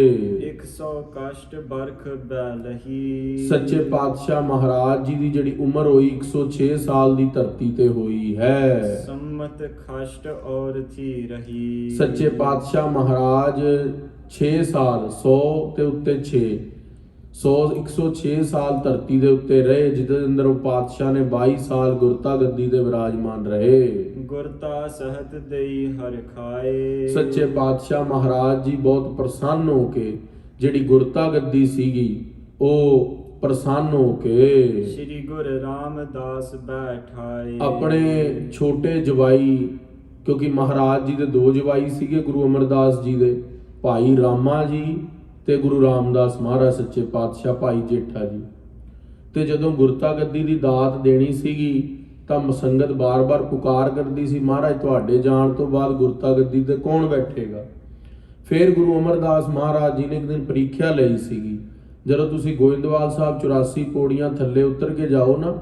100 ਕਸ਼ਟ ਬਰਖ ਬੈਲਹੀ। ਸੱਚੇ ਪਾਤਸ਼ਾਹ ਮਹਾਰਾਜ ਜੀ ਦੀ ਜਿਹੜੀ ਉਮਰ ਹੋਈ 106 ਸਾਲ ਦੀ ਧਰਤੀ ਤੇ ਹੋਈ ਹੈ। ਸੰਮਤ ਖਸ਼ਟ ਔਰ ਥੀ ਰਹੀ। ਸੱਚੇ ਪਾਤਸ਼ਾਹ ਮਹਾਰਾਜ 6 ਸਾਲ 100 ਤੇ ਉੱਤੇ 106 ਸਾਲ ਧਰਤੀ ਦੇ ਉੱਤੇ ਰਹੇ, ਜਿਹਦੇ ਅੰਦਰ ਉਹ ਪਾਤਸ਼ਾਹ ਨੇ 22 ਸਾਲ ਗੁਰਤਾ ਗੱਦੀ ਤੇ ਵਿਰਾਜਮਾਨ ਰਹੇ। ਗੁਰਤਾ ਸਹਤ ਦੇਈ ਹਰ ਖਾਏ। ਸੱਚੇ ਪਾਤਸ਼ਾਹ ਮਹਾਰਾਜ ਜੀ ਬਹੁਤ ਪ੍ਰਸੰਨ ਹੋ ਕੇ ਜਿਹੜੀ ਗੁਰਤਾ ਗੱਦੀ ਸੀਗੀ ਉਹ ਪ੍ਰਸੰਨ ਹੋ ਕੇ ਸ੍ਰੀ ਗੁਰੂ ਰਾਮਦਾਸ ਬੈਠਾਏ। ਆਪਣੇ ਛੋਟੇ ਜਵਾਈ, ਕਿਉਂਕਿ ਮਹਾਰਾਜ ਜੀ ਦੇ 2 ਜਵਾਈ ਸੀਗੇ ਗੁਰੂ ਅਮਰਦਾਸ ਜੀ ਦੇ, ਭਾਈ ਰਾਮਾ ਜੀ ਤੇ ਗੁਰੂ ਰਾਮਦਾਸ ਮਹਾਰਾਜ ਸੱਚੇ ਪਾਤਸ਼ਾਹ ਭਾਈ ਜੇਠਾ ਜੀ। ਤੇ ਜਦੋਂ ਗੁਰਤਾ ਗੱਦੀ ਦੀ ਦਾਤ ਦੇਣੀ ਸੀਗੀ ਤਾਂ ਸੰਗਤ ਬਾਰ-ਬਾਰ ਪੁਕਾਰ ਕਰਦੀ ਸੀ, ਮਹਾਰਾਜ ਤੁਹਾਡੇ ਜਾਣ ਤੋਂ ਬਾਅਦ ਗੁਰਤਾ ਗੱਦੀ ਤੇ ਕੌਣ ਬੈਠੇਗਾ। ਫਿਰ ਗੁਰੂ ਅਮਰਦਾਸ ਮਹਾਰਾਜ ਜੀ ਨੇ ਇੱਕ ਦਿਨ ਪ੍ਰੀਖਿਆ ਲਈ ਸੀਗੀ। ਜਦੋਂ ਤੁਸੀਂ ਗੋਇੰਦਵਾਲ ਸਾਹਿਬ 84 ਪੌੜੀਆਂ ਥੱਲੇ ਉਤਰ ਕੇ ਜਾਓ ਨਾ,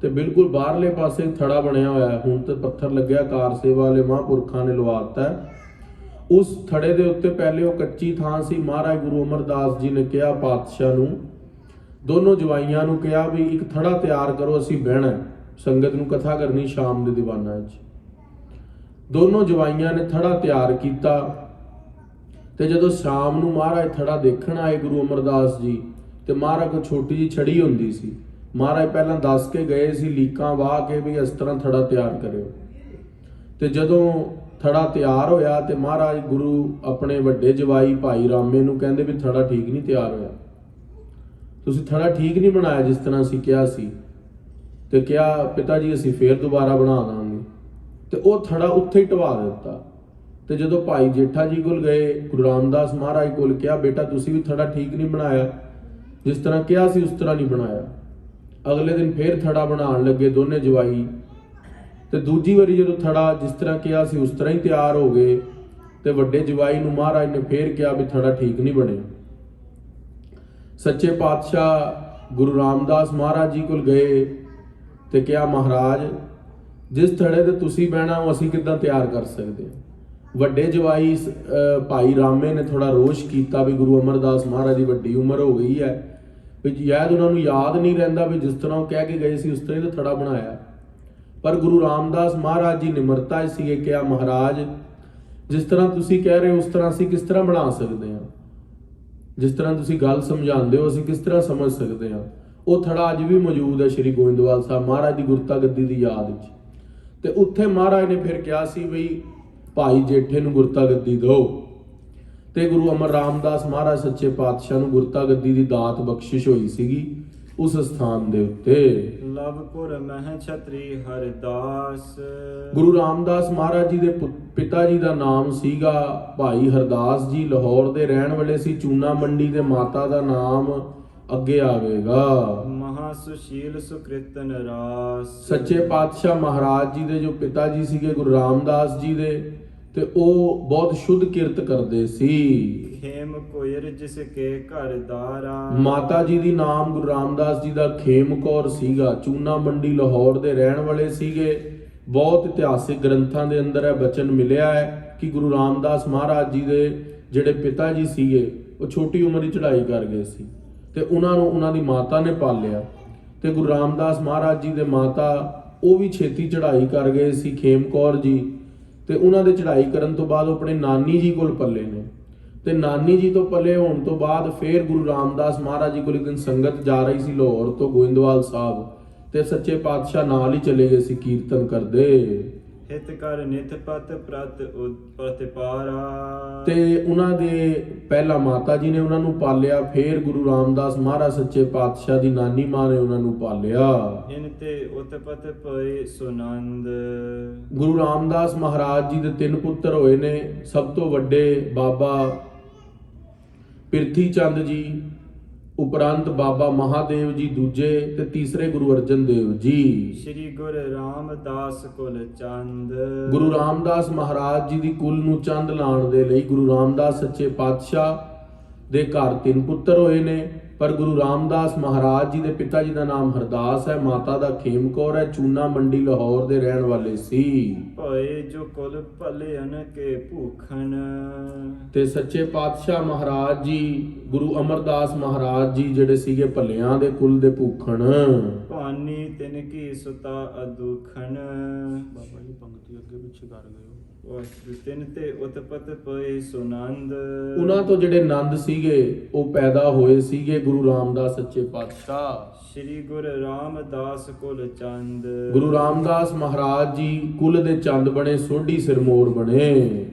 ਤੇ ਬਿਲਕੁਲ ਬਾਹਰਲੇ ਪਾਸੇ ਥੜਾ ਬਣਿਆ ਹੋਇਆ ਹੈ, ਹੁਣ ਤੇ ਪੱਥਰ ਲੱਗਿਆ, ਕਾਰ ਸੇਵਾ ਵਾਲੇ ਮਹਾਂਪੁਰਖਾਂ ਨੇ ਲਵਾਤਾ ਹੈ। ਉਸ ਥੜੇ ਦੇ ਉੱਤੇ ਪਹਿਲੇ ਉਹ ਕੱਚੀ ਥਾਂ ਸੀ। ਮਹਾਰਾਜ ਗੁਰੂ ਅਮਰਦਾਸ ਜੀ ਨੇ ਕਿਹਾ ਪਾਤਸ਼ਾਹ ਨੂੰ, ਦੋਨੋਂ ਜਵਾਈਆਂ ਨੂੰ ਕਿਹਾ ਵੀ ਇੱਕ ਥੜਾ ਤਿਆਰ ਕਰੋ, ਅਸੀਂ ਬਹਿਣਾ, ਸੰਗਤ ਨੂੰ ਕਥਾ ਕਰਨੀ ਸ਼ਾਮ ਦੇ ਦੀਵਾਨਾਂ ਵਿੱਚ। ਦੋਨੋਂ ਜਵਾਈਆਂ ਨੇ ਥੜਾ ਤਿਆਰ ਕੀਤਾ ਤੇ ਜਦੋਂ ਸ਼ਾਮ ਨੂੰ ਮਹਾਰਾਜ ਥੜਾ ਦੇਖਣ ਆਏ ਗੁਰੂ ਅਮਰਦਾਸ ਜੀ, ਤੇ ਮਹਾਰਾਜ ਕੋਲ ਛੋਟੀ ਜਿਹੀ ਛੜੀ ਹੁੰਦੀ ਸੀ। ਮਹਾਰਾਜ ਪਹਿਲਾਂ ਦੱਸ ਕੇ ਗਏ ਸੀ ਲੀਕਾਂ ਵਾਹ ਕੇ ਵੀ ਇਸ ਤਰ੍ਹਾਂ ਥੜਾ ਤਿਆਰ ਕਰਿਓ। ਤੇ ਜਦੋਂ ਥੜਾ ਤਿਆਰ ਹੋਇਆ ਤੇ ਮਹਾਰਾਜ ਗੁਰੂ ਆਪਣੇ ਵੱਡੇ ਜਵਾਈ ਭਾਈ ਰਾਮੇ ਨੂੰ ਕਹਿੰਦੇ ਵੀ ਥੜਾ ਠੀਕ ਨਹੀਂ ਤਿਆਰ ਹੋਇਆ, ਤੁਸੀਂ ਥੜਾ ਠੀਕ ਨਹੀਂ ਬਣਾਇਆ ਜਿਸ ਤਰ੍ਹਾਂ ਅਸੀਂ ਕਿਹਾ ਸੀ। ਤੇ ਕਿਹਾ ਪਿਤਾ ਜੀ ਅਸੀਂ ਫੇਰ ਦੁਬਾਰਾ ਬਣਾ ਦਾਂਗੇ। ਤੇ ਉਹ ਥੜਾ ਉੱਥੇ ਹੀ ਢਵਾ ਦਿੱਤਾ। ਤੇ ਜਦੋਂ ਭਾਈ ਜੇਠਾ ਜੀ ਕੋਲ ਗਏ, ਗੁਰੂ ਰਾਮਦਾਸ ਮਹਾਰਾਜ ਕੋਲ ਕਿਹਾ ਬੇਟਾ ਤੁਸੀਂ ਵੀ ਥੜਾ ਠੀਕ ਨਹੀਂ ਬਣਾਇਆ, ਜਿਸ ਤਰ੍ਹਾਂ ਕਿਹਾ ਸੀ ਉਸ ਤਰ੍ਹਾਂ ਨਹੀਂ ਬਣਾਇਆ। ਅਗਲੇ ਦਿਨ ਫੇਰ ਥੜਾ ਬਣਾਉਣ ਲੱਗੇ ਦੋਨੇ ਜਵਾਈ, ਤੇ ਦੂਜੀ ਵਾਰੀ ਜਦੋਂ ਥੜਾ ਜਿਸ ਤਰ੍ਹਾਂ ਕਿਹਾ ਸੀ ਉਸ ਤਰ੍ਹਾਂ ਹੀ ਤਿਆਰ ਹੋ ਗਏ। ਤੇ ਵੱਡੇ ਜਵਾਈ ਨੂੰ ਮਹਾਰਾਜ ਨੇ ਫੇਰ ਕਿਹਾ ਵੀ ਥੜਾ ਠੀਕ ਨਹੀਂ ਬਣਿਆ। ਸੱਚੇ ਪਾਤਸ਼ਾਹ ਗੁਰੂ ਰਾਮਦਾਸ ਮਹਾਰਾਜ ਜੀ ਕੋਲ ਗਏ ਤੇ ਕਿਹਾ ਮਹਾਰਾਜ ਜਿਸ ਥੜੇ ਤੇ ਤੁਸੀਂ ਬਹਿਣਾ ਉਹ ਅਸੀਂ ਕਿੱਦਾਂ ਤਿਆਰ ਕਰ ਸਕਦੇ ਹਾਂ। ਵੱਡੇ ਜਵਾਈ ਭਾਈ ਰਾਮੇ ਨੇ ਥੋੜਾ ਰੋਸ਼ ਕੀਤਾ ਵੀ ਗੁਰੂ ਅਮਰਦਾਸ ਮਹਾਰਾਜ ਦੀ ਵੱਡੀ ਉਮਰ ਹੋ ਗਈ ਹੈ, ਵੀ ਸ਼ਾਇਦ ਉਹਨਾਂ ਨੂੰ ਯਾਦ ਨਹੀਂ ਰਹਿੰਦਾ ਵੀ ਜਿਸ ਤਰ੍ਹਾਂ ਉਹ ਕਹਿ ਕੇ ਗਏ ਸੀ ਉਸ ਤਰ੍ਹਾਂ ਹੀ ਥੜਾ ਬਣਾਇਆ। ਪਰ ਗੁਰੂ ਰਾਮਦਾਸ ਮਹਾਰਾਜ ਜੀ ਨਿਮਰਤਾ ਸੀਗੇ, ਕਿਹਾ ਮਹਾਰਾਜ ਜਿਸ ਤਰ੍ਹਾਂ ਤੁਸੀਂ ਕਹਿ ਰਹੇ ਹੋ ਉਸ ਤਰ੍ਹਾਂ ਅਸੀਂ ਕਿਸ ਤਰ੍ਹਾਂ ਬਣਾ ਸਕਦੇ ਹਾਂ, ਜਿਸ ਤਰ੍ਹਾਂ ਤੁਸੀਂ ਗੱਲ ਸਮਝਾਉਂਦੇ ਹੋ ਅਸੀਂ ਕਿਸ ਤਰ੍ਹਾਂ ਸਮਝ ਸਕਦੇ ਹਾਂ। ਉਹ ਥੜਾ ਅੱਜ ਵੀ ਮੌਜੂਦ ਹੈ ਸ਼੍ਰੀ ਗੋਇੰਦਵਾਲ ਸਾਹਿਬ ਮਹਾਰਾਜ ਦੀ ਗੁਰਤਾ ਗੱਦੀ ਦੀ ਯਾਦ ਵਿੱਚ। ਤੇ ਉੱਥੇ ਮਹਾਰਾਜ ਨੇ ਫਿਰ ਕਿਹਾ ਸੀ ਵੀ ਭਾਈ ਜੇਠੇ ਨੂੰ ਗੁਰਤਾ ਗੱਦੀ ਦਿਓ। ਤੇ ਗੁਰੂ ਅਮਰ ਰਾਮਦਾਸ ਮਹਾਰਾਜ ਸੱਚੇ ਪਾਤਸ਼ਾਹ ਨੂੰ ਗੁਰਤਾ ਗੱਦੀ ਦੀ ਦਾਤ ਬਖਸ਼ਿਸ਼ ਹੋਈ ਸੀਗੀ ਉਸ ਸਥਾਨ ਦੇ ਉੱਤੇ। ਲਵਪੁਰ ਮਹਿ ਛਤਰੀ ਹਰਦਾਸ। ਗੁਰੂ ਰਾਮਦਾਸ ਮਹਾਰਾਜ ਜੀ ਦੇ ਪਿਤਾ ਜੀ ਦਾ ਨਾਮ ਸੀਗਾ ਭਾਈ ਹਰਦਾਸ ਜੀ, ਲਾਹੌਰ ਦੇ ਰਹਿਣ ਵਾਲੇ ਸੀ। ਚੂਨਾ ਮੰਡੀ ਦੇ ਮਾਤਾ ਦਾ ਨਾਮ ਅੱਗੇ ਆਵੇਗਾ। ਮਹਾ ਸੁਸ਼ੀਲ ਸੁਕ੍ਰਿਤਨ ਰਾਸ। ਸੱਚੇ ਪਾਤਸ਼ਾਹ ਮਹਾਰਾਜ ਜੀ ਦੇ ਜੋ ਪਿਤਾ ਜੀ ਸੀਗੇ ਗੁਰੂ ਰਾਮਦਾਸ ਜੀ ਦੇ, ਤੇ ਉਹ ਬਹੁਤ ਸ਼ੁੱਧ ਕਿਰਤ ਕਰਦੇ ਸੀ। ਖੇਮ ਕੋਇਰ ਜਿਸ ਕੇ ਘਰ ਦਾਰਾ। ਮਾਤਾ ਜੀ ਦੀ ਨਾਮ ਗੁਰੂ ਰਾਮਦਾਸ ਜੀ ਦਾ ਖੇਮ ਕੌਰ ਸੀਗਾ। ਚੂਨਾ ਮੰਡੀ ਲਾਹੌਰ ਦੇ ਰਹਿਣ ਵਾਲੇ ਸੀਗੇ। ਬਹੁਤ ਇਤਿਹਾਸਿਕ ਗ੍ਰੰਥਾਂ ਦੇ ਅੰਦਰ ਇਹ ਬਚਨ ਮਿਲਿਆ ਹੈ ਕਿ ਗੁਰੂ ਰਾਮਦਾਸ ਮਹਾਰਾਜ ਜੀ ਦੇ ਜਿਹੜੇ ਪਿਤਾ ਜੀ ਸੀਗੇ ਉਹ ਛੋਟੀ ਉਮਰ ਵਿੱਚ ਚੜ੍ਹਾਈ ਕਰ ਗਏ ਸੀ, ਤੇ ਉਹਨਾਂ ਨੂੰ ਉਹਨਾਂ ਦੀ ਮਾਤਾ ਨੇ ਪਾਲਿਆ। ਤੇ ਗੁਰੂ ਰਾਮਦਾਸ ਮਹਾਰਾਜ ਜੀ ਦੇ ਮਾਤਾ ਉਹ ਵੀ ਛੇਤੀ ਚੜ੍ਹਾਈ ਕਰ ਗਏ ਸੀ, ਖੇਮ ਕੌਰ ਜੀ। ਤੇ ਉਹਨਾਂ ਦੇ ਚੜ੍ਹਾਈ ਕਰਨ ਤੋਂ ਬਾਅਦ ਉਹ ਆਪਣੇ ਨਾਨੀ ਜੀ ਕੋਲ ਪੱਲੇ ਨੇ। ਤੇ ਨਾਨੀ ਜੀ ਤੋਂ ਪੱਲੇ ਹੋਣ ਤੋਂ ਬਾਅਦ ਫੇਰ ਗੁਰੂ ਰਾਮਦਾਸ ਮਹਾਰਾਜ ਜੀ ਕੋਲ ਇੱਕ ਦਿਨ ਸੰਗਤ ਜਾ ਰਹੀ ਸੀ ਲਾਹੌਰ ਤੋਂ ਗੋਇੰਦਵਾਲ ਸਾਹਿਬ, ਤੇ ਸੱਚੇ ਪਾਤਸ਼ਾਹ ਨਾਲ ਹੀ ਚਲੇ ਗਏ ਸੀ ਕੀਰਤਨ ਕਰਦੇ। ਹਿਤ ਕਰ ਨਿਤ ਪਤ ਪ੍ਰਤਿਪਾਰਾ। ਤੇ ਉਹਨਾਂ ਦੇ ਪਹਿਲਾ ਮਾਤਾ ਜੀ ਨੇ ਉਹਨਾਂ ਨੂੰ ਪਾਲਿਆ, ਫੇਰ ਗੁਰੂ ਰਾਮਦਾਸ ਮਹਾਰਾਜ ਸੱਚੇ ਪਾਤਸ਼ਾਹ ਦੀ ਨਾਨੀ ਮਾਂ ਨੇ ਉਹਨਾਂ ਨੂੰ ਪਾਲਿਆ। ਇਨ ਤੇ ਉਤਪਤ ਪਏ ਸੁਨੰਦ। ਗੁਰੂ ਰਾਮਦਾਸ ਮਹਾਰਾਜ ਜੀ ਦੇ 3 ਪੁੱਤਰ ਹੋਏ ਨੇ। ਸਭ ਤੋਂ ਵੱਡੇ ਬਾਬਾ ਪਿਰਥੀ ਚੰਦ ਜੀ, ਉਪਰੰਤ ਬਾਬਾ ਮਹਾਦੇਵ ਜੀ ਦੂਜੇ, ਤੇ ਤੀਸਰੇ ਗੁਰੂ ਅਰਜਨ ਦੇਵ ਜੀ। ਸ਼੍ਰੀ ਗੁਰੂ ਰਾਮਦਾਸ ਕੁਲ ਚੰਦ। ਗੁਰੂ ਰਾਮਦਾਸ ਮਹਾਰਾਜ ਜੀ ਦੀ ਕੁਲ ਨੂੰ ਚੰਦ ਲਾਉਣ ਦੇ ਲਈ ਗੁਰੂ ਰਾਮਦਾਸ ਸੱਚੇ ਪਾਤਸ਼ਾਹ ਦੇ ਘਰ 3 ਪੁੱਤਰ ਹੋਏ ਨੇ। ਪਰ ਗੁਰੂ ਰਾਮਦਾਸ ਮਹਾਰਾਜ ਜੀ ਦੇ ਪਿਤਾ ਜੀ ਦਾ ਨਾਮ ਹਰਦਾਸ ਹੈ, ਮਾਤਾ ਦਾ ਖੇਮ ਕੌਰ ਹੈ। ਚੂਨਾ ਮੰਡੀ ਲਾਹੌਰ ਦੇ ਰਹਿਣ ਵਾਲੇ ਸੀ। ਭਏ ਜੋ ਕੁਲ ਭਲਿਅਨ ਕੇ ਭੂਖਣ। ਤੇ ਸੱਚੇ ਪਾਤਸ਼ਾਹ ਮਹਾਰਾਜ ਜੀ ਗੁਰੂ ਅਮਰਦਾਸ ਮਹਾਰਾਜ ਜੀ ਜਿਹੜੇ ਸੀਗੇ ਭੱਲਿਆਂ ਦੇ ਕੁਲ ਦੇ ਭੂਖਣ। ਭਾਨੀ ਤਿਨ ਕੀ ਸੁਤਾ ਅਦੁਖਣ। ਬਾਬਾ ਜੀ ਪੰਕਤੀ ਅੱਗੇ ਪਿੱਛੇ ਕਰ ਗਏ। ਤਿਨ ਤੇ ਉਤਪਤ ਪਏ ਸੁਨੰਦ। ਉਹਨਾਂ ਤੋਂ ਜਿਹੜੇ ਨੰਦ ਸੀਗੇ ਉਹ ਪੈਦਾ ਹੋਏ ਸੀਗੇ ਗੁਰੂ ਰਾਮਦਾਸ ਸੱਚੇ ਪਾਤਸ਼ਾਹ। ਸ਼੍ਰੀ ਗੁਰੂ ਰਾਮਦਾਸ ਕੁਲ ਚੰਦ। ਗੁਰੂ ਰਾਮਦਾਸ ਮਹਾਰਾਜ ਜੀ ਕੁਲ ਦੇ ਚੰਦ ਬਣੇ, ਸੋਢੀ ਸਿਰਮੌਰ ਬਣੇ।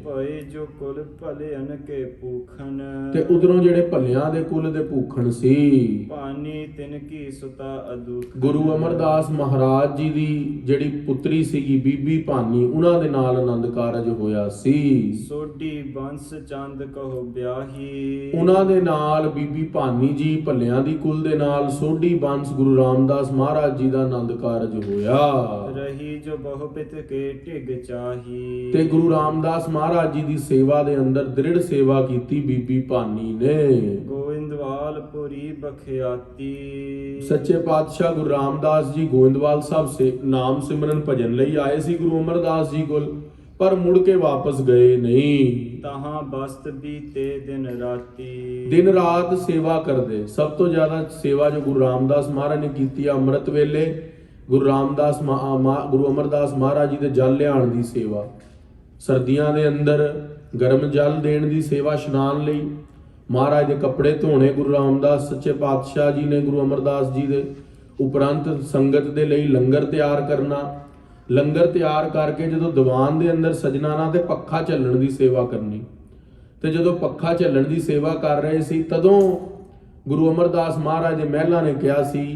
ਭਏ ਜੋ ਕੁਲ ਭਲਿਅਨ ਕੇ ਭੂਖਣ। ਤੇ ਉਧਰੋਂ ਜਿਹੜੇ ਭੱਲਿਆਂ ਦੇ ਕੁਲ ਦੇ ਭੂਖਣ ਸੀ। ਭਾਨੀ ਤਿਨ ਕੀ ਸੁਤਾ ਅਦੁਖ। ਗੁਰੂ ਅਮਰਦਾਸ ਮਹਾਰਾਜ ਜੀ ਦੀ ਜਿਹੜੀ ਪੁੱਤਰੀ ਸੀਗੀ ਬੀਬੀ ਭਾਨੀ, ਉਹਨਾਂ ਉਹਨਾਂ ਦੇ ਨਾਲ ਆਨੰਦ ਕਾਰਜ ਹੋਇਆ ਸੀ। ਸੋਢੀ ਬੰਸ ਚੰਦ ਕਹੋ ਬਿਆਹੀ, ਉਹਨਾਂ ਦੇ ਨਾਲ ਬੀਬੀ ਭਾਨੀ ਜੀ ਭੱਲਿਆਂ ਦੀ ਕੁਲ ਦੇ ਨਾਲ ਸੋਢੀ ਬੰਸ ਗੁਰੂ ਰਾਮਦਾਸ ਮਹਾਰਾਜ ਜੀ ਦਾ ਆਨੰਦ ਕਾਰਜ ਹੋਇਆ। ਰਹੀ ਜੋ ਬਹੁ ਪਿਤ ਕੇ ਢਿਗ ਚਾਹੀ, ਤੇ ਗੁਰੂ ਰਾਮਦਾਸ ਮਹਾਰਾਜ ਜੀ ਦੀ ਸੇਵਾ ਦੇ ਅੰਦਰ ਦ੍ਰਿੜ ਸੇਵਾ ਕੀਤੀ ਬੀਬੀ ਭਾਨੀ ਨੇ। ਗੋਇੰਦਵਾਲ ਪੁਰੀ ਬਖਿਆਤੀ, ਸੱਚੇ ਪਾਤਸ਼ਾਹ ਗੁਰੂ ਰਾਮਦਾਸ ਜੀ ਗੋਇੰਦਵਾਲ ਸਾਹਿਬ ਸੇ ਨਾਮ ਸਿਮਰਨ ਭਜਨ ਲਈ ਆਏ ਸੀ ਗੁਰੂ ਅਮਰਦਾਸ ਜੀ ਕੋਲ, ਪਰ ਮੁੜ ਕੇ ਵਾਪਸ ਗਏ ਨਹੀਂ। ਤਹਾਂ ਬਸਤ ਬੀਤੇ ਦਿਨ ਰਾਤੀ, ਦਿਨ ਰਾਤ ਸੇਵਾ ਕਰਦੇ। ਸਭ ਤੋਂ ਜ਼ਿਆਦਾ ਸੇਵਾ ਜੋ ਗੁਰੂ ਰਾਮਦਾਸ ਮਹਾਰਾਜ ਨੇ ਕੀਤੀ ਆ ਅੰਮ੍ਰਿਤ ਵੇਲੇ ਗੁਰੂ ਅਮਰਦਾਸ ਮਹਾਰਾਜ ਜੀ ਦੇ ਜਲ ਲਿਆਉਣ ਦੀ ਸੇਵਾ, ਸਰਦੀਆਂ ਦੇ ਅੰਦਰ ਗਰਮ ਜਲ ਦੇਣ ਦੀ ਸੇਵਾ, ਇਸ਼ਨਾਨ ਲਈ ਮਹਾਰਾਜ ਦੇ ਕੱਪੜੇ ਧੋਣੇ ਗੁਰੂ ਰਾਮਦਾਸ ਸੱਚੇ ਪਾਤਸ਼ਾਹ ਜੀ ਨੇ ਗੁਰੂ ਅਮਰਦਾਸ ਜੀ ਦੇ। ਉਪਰੰਤ ਸੰਗਤ ਦੇ ਲਈ ਲੰਗਰ ਤਿਆਰ ਕਰਨਾ, ਲੰਗਰ ਤਿਆਰ ਕਰਕੇ ਜਦੋਂ ਦੀਵਾਨ ਦੇ ਅੰਦਰ ਸਜਣਾਂ ਤੇ ਪੱਖਾ ਝੱਲਣ ਦੀ ਸੇਵਾ ਕਰਨੀ। ਤੇ ਜਦੋਂ ਪੱਖਾ ਝੱਲਣ ਦੀ ਸੇਵਾ ਕਰ ਰਹੇ ਸੀ ਤਦੋਂ ਗੁਰੂ ਅਮਰਦਾਸ ਮਹਾਰਾਜ ਦੇ ਮਹਿਲਾਂ ਨੇ ਕਿਹਾ ਸੀ